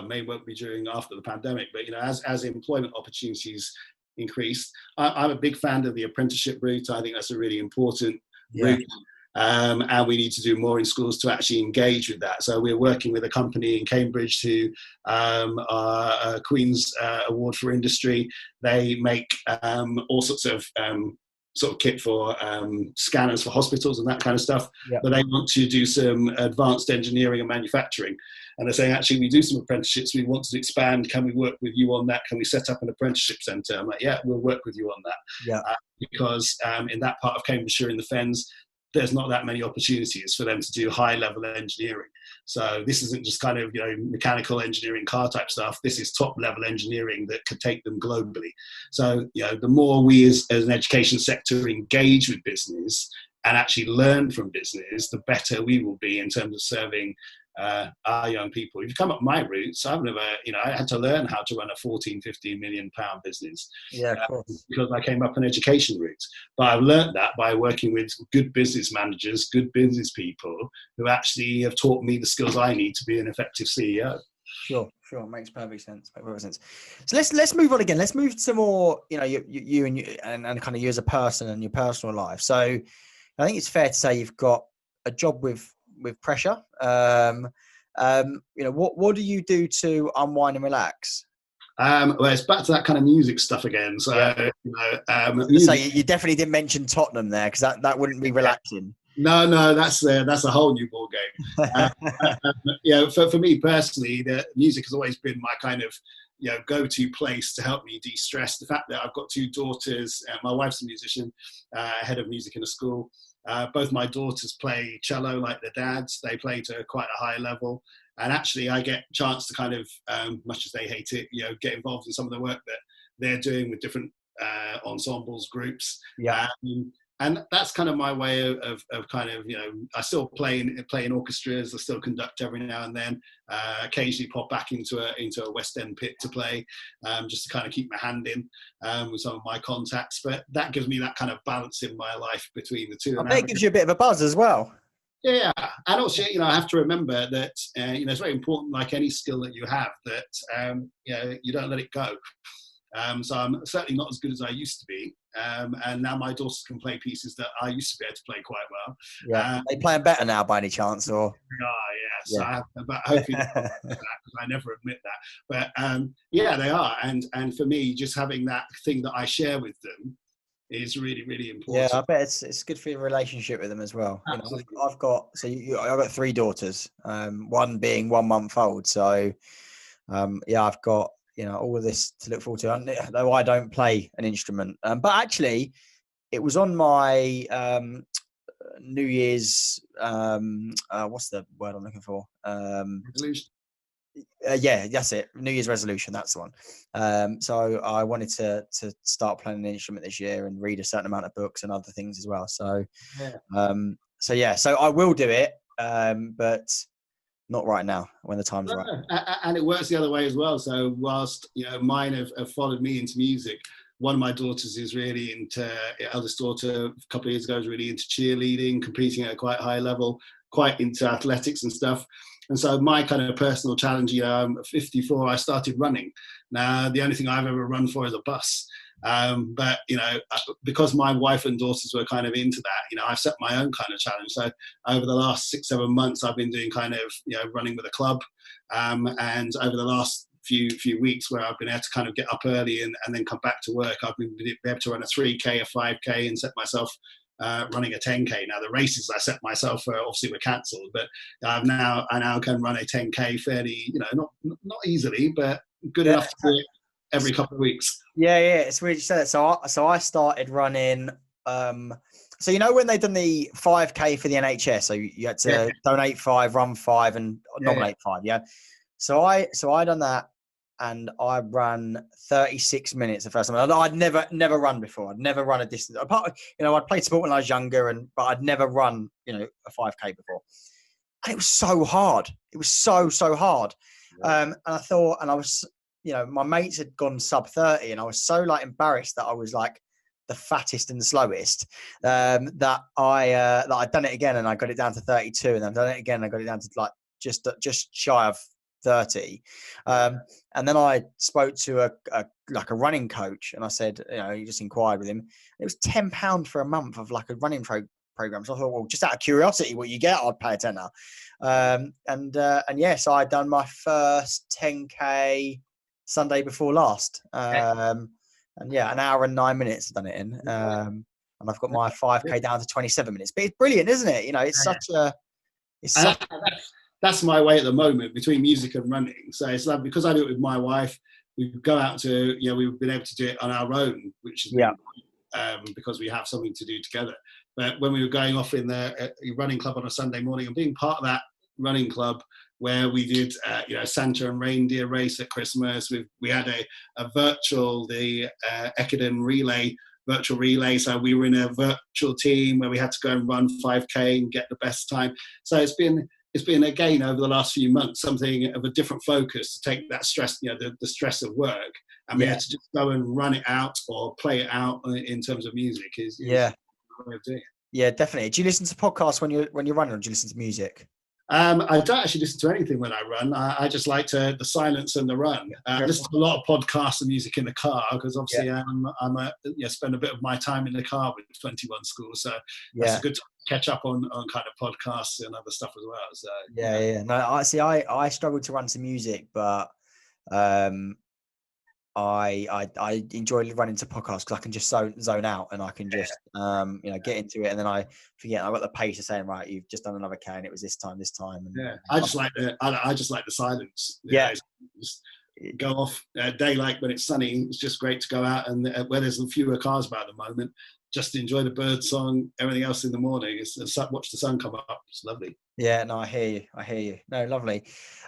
maybe won't be after the pandemic, but as employment opportunities increase, I'm a big fan of the apprenticeship route. I think that's a really important route. And we need to do more in schools to actually engage with that. So we're working with a company in Cambridge who are a Queen's Award for Industry. They make all sorts of kit for scanners for hospitals and that kind of stuff. But they want to do some advanced engineering and manufacturing. And they're saying, actually, we do some apprenticeships. We want to expand. Can we work with you on that? Can we set up an apprenticeship centre? I'm like, yeah, we'll work with you on that. Because in that part of Cambridgeshire in the Fens, there's not that many opportunities for them to do high-level engineering. So this isn't just kind of, mechanical engineering, car type stuff. This is top-level engineering that could take them globally. So, the more we as an education sector engage with business and actually learn from business, the better we will be in terms of serving our young people. If you come up my roots, I've never, I had to learn how to run a 14-15 million pound business. Because I came up an education route. But I've learned that by working with good business managers, good business people who actually have taught me the skills I need to be an effective CEO. Sure. Makes perfect sense. So let's move on again. Let's move to more, you and kind of you as a person and your personal life. So I think it's fair to say you've got a job with pressure. What do you do to unwind and relax? Well, it's back to that kind of music stuff again. So, you definitely didn't mention Tottenham there because that wouldn't be relaxing. No, that's a whole new ball game. For me personally, the music has always been my kind of go-to place to help me de-stress. The fact that I've got two daughters, my wife's a musician, head of music in a school. Both my daughters play cello like their dads. They play to quite a high level. And actually, I get a chance to kind of, much as they hate it, get involved in some of the work that they're doing with different ensembles, groups. And that's kind of my way of kind of, I still play in orchestras. I still conduct every now and then. Occasionally pop back into a West End pit to play, just to kind of keep my hand in with some of my contacts. But that gives me that kind of balance in my life between the two. I bet it gives you a bit of a buzz as well. Yeah, and also, I have to remember that, it's very important, like any skill that you have, that, you don't let it go. So I'm certainly not as good as I used to be. And now my daughters can play pieces that I used to be able to play quite well. Are they playing better now by any chance? Or? But hopefully not, because I never admit that. But they are. And for me, just having that thing that I share with them is really, really important. Yeah, I bet it's good for your relationship with them as well. I've got three daughters, one being 1 month old. So I've got all of this to look forward to. Though I don't play an instrument, but actually, it was on my New Year's. What's the word I'm looking for? Resolution. Yeah, that's it. New Year's resolution. That's the one. So I wanted to start playing an instrument this year and read a certain amount of books and other things as well. So, so I will do it, but not right now when the time's right. And it works the other way as well. So whilst mine have followed me into music, one of my daughters is really into, eldest daughter a couple of years ago was really into cheerleading, competing at a quite high level, quite into athletics and stuff. And so my kind of personal challenge, I'm 54, I started running. Now, the only thing I've ever run for is a bus. But, because my wife and daughters were kind of into that, I've set my own kind of challenge. So over the last 6-7 months, I've been doing kind of, running with a club. And over the last few weeks where I've been able to kind of get up early and then come back to work, I've been able to run a 3K, a 5K and set myself running a 10K. Now the races I set myself obviously were cancelled, but I now can run a 10K fairly, not easily, but good enough to do it every couple of weeks. Yeah, it's weird you said that. So I started running. So when they done the 5K for the NHS, so you had to donate 5, run 5, and nominate 5. Yeah. So I done that, and I ran 36 minutes the first time. I'd never run before. I'd never run a distance. Apart, I'd played sport when I was younger, but I'd never run, a 5K before. And it was so hard. It was so hard. Yeah. And I thought, and I was, my mates had gone sub 30, and I was so embarrassed that I was the fattest and the slowest, that I'd done it again, and I got it down to 32, and I've done it again, and I got it down to just shy of 30. And then I spoke to a running coach, and I said, he just inquired with him. It was £10 for a month of a running program. So I thought, well, just out of curiosity, what you get, I'd pay a tenner. So I'd done my first 10K Sunday before last. An hour and 9 minutes I've done it in. And I've got my 5K down to 27 minutes. But it's brilliant, isn't it? That's my way at the moment between music and running. So it's because I do it with my wife, we go out to, we've been able to do it on our own, which is because we have something to do together. But when we were going off in the running club on a Sunday morning and being part of that running club where we did, Santa and reindeer race at Christmas, we had a virtual, the Ekiden virtual relay. So we were in a virtual team where we had to go and run 5K and get the best time. So it's been again over the last few months something of a different focus to take that stress, the stress of work, and be able to just go and run it out or play it out in terms of music is a way of doing it. Yeah, definitely. Do you listen to podcasts when you're running, or do you listen to music? I don't actually listen to anything when I run. I just like the silence and the run. I listen to a lot of podcasts and music in the car because obviously spend a bit of my time in the car with 21 schools. So that's a good time to catch up on kind of podcasts and other stuff as well. So No, I struggle to run to music, but I enjoy running to podcasts because I can just zone out, and I can just get into it, and then I forget. I've got the pace of saying, right, you've just done another K, and it was this time. And, I just like the silence. Just go off daylight when it's sunny. It's just great to go out, and where there's fewer cars about at the moment, just enjoy the bird song. Everything else in the morning is watch the sun come up. It's lovely. Yeah, no, I hear you. No, lovely.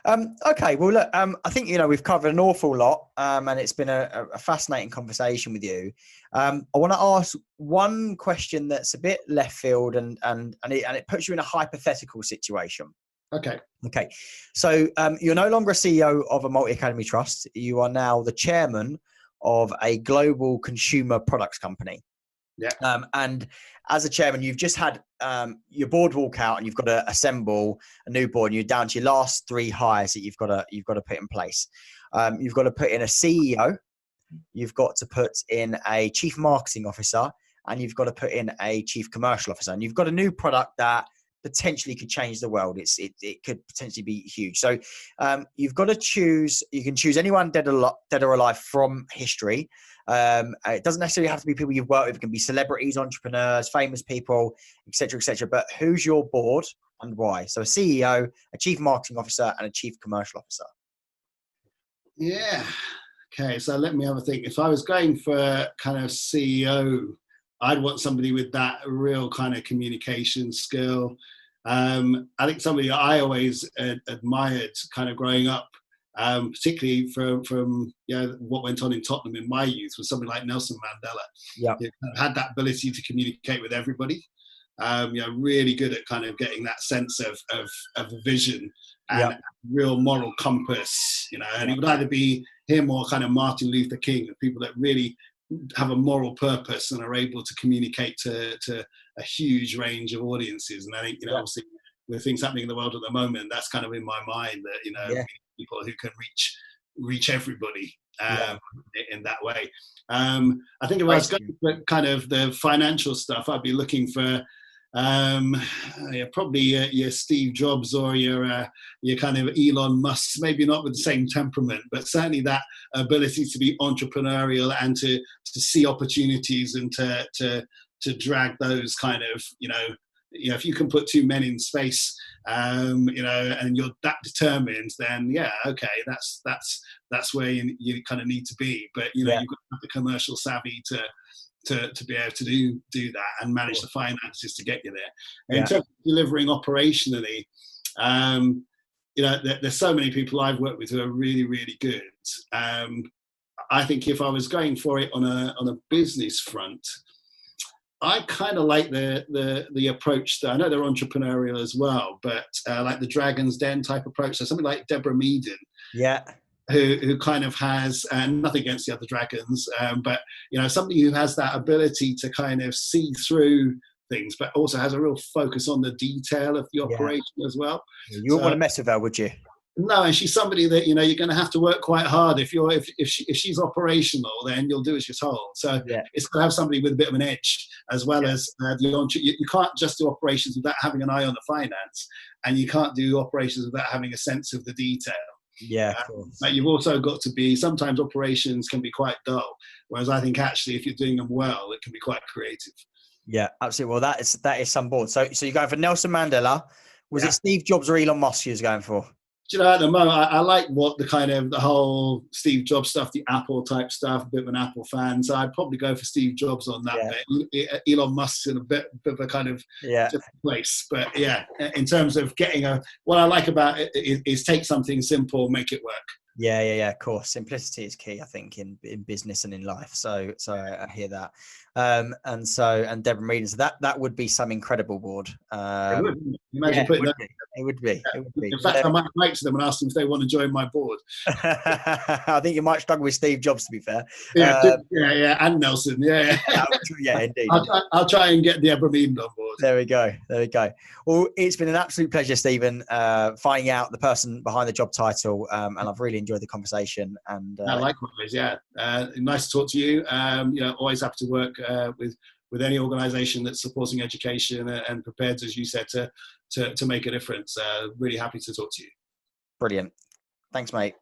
Okay, well, look, I think, we've covered an awful lot, and it's been a fascinating conversation with you. I want to ask one question that's a bit left field, and it puts you in a hypothetical situation. Okay. So you're no longer a CEO of a multi-academy trust. You are now the chairman of a global consumer products company. Yeah. And as a chairman, you've just had your board walk out, and you've got to assemble a new board. And you're down to your last 3 hires that you've got to put in place. You've got to put in a CEO. You've got to put in a chief marketing officer, and you've got to put in a chief commercial officer. And you've got a new product that potentially could change the world. It could potentially be huge. So you've got to choose. You can choose anyone dead or alive from history. It doesn't necessarily have to be people you've worked with. It can be celebrities, entrepreneurs, famous people, etc., etc. But who's your board and why? So a CEO, a chief marketing officer, and a chief commercial officer. Yeah. Okay. So let me have a think. If I was going for kind of CEO I'd want somebody with that real kind of communication skill. I think somebody I always admired kind of growing up, particularly from what went on in Tottenham in my youth, was somebody like Nelson Mandela. Yeah. He had that ability to communicate with everybody. Really good at kind of getting that sense of a vision and real moral compass, and it would either be him or kind of Martin Luther King, people that really have a moral purpose and are able to communicate to a huge range of audiences. And I think, obviously with things happening in the world at the moment, that's kind of in my mind that, people who can reach everybody in that way. I think if I was going for kind of the financial stuff, I'd be looking for probably your Steve Jobs or your kind of Elon Musk, maybe not with the same temperament, but certainly that ability to be entrepreneurial and to see opportunities and to drag those kind of, if you can put two men in space, and you're that determined, then that's where you kind of need to be. But you've got to have the commercial savvy to be able to do that and manage the finances to get you there. And in terms of delivering operationally, there's so many people I've worked with who are really, really good. I think if I was going for it on a business front, I kind of like the approach that I know they're entrepreneurial as well, but like the Dragon's Den type approach. So something like Deborah Meaden. Yeah. Who kind of has, nothing against the other dragons, but somebody who has that ability to kind of see through things, but also has a real focus on the detail of the operation as well. You wouldn't want to mess with her, would you? No, and she's somebody that you're going to have to work quite hard. If she's operational, then you'll do as you're told. So it's going to have somebody with a bit of an edge, as well as you can't just do operations without having an eye on the finance, and you can't do operations without having a sense of the detail. Yeah, but you've also got to be, sometimes operations can be quite dull, whereas I think actually if you're doing them well, it can be quite creative. Yeah, absolutely. Well, that is some board. So you're going for Nelson Mandela. Was it Steve Jobs or Elon Musk you was going for? Do you know, at the moment, I like what the whole Steve Jobs stuff, the Apple type stuff, a bit of an Apple fan. So I'd probably go for Steve Jobs on that bit. Elon Musk's in a bit of a kind of different place. But in terms of what I like about it is take something simple, make it work. Yeah, of course. Simplicity is key, I think, in business and in life. So I hear that. And Deborah Meaden, so that would be some incredible board. It would. Imagine putting that. It would be. In fact, I might write to them and ask them if they want to join my board. I think you might struggle with Steve Jobs, to be fair. And Nelson. Yeah, indeed. I'll try and get Deborah Meaden on board. There we go. Well, it's been an absolute pleasure, Stephen, finding out the person behind the job title, and I've really enjoyed the conversation. And likewise, nice to talk to you. Always happy to work with any organisation that's supporting education and prepared, as you said, to make a difference. Really happy to talk to you. Brilliant. Thanks, mate.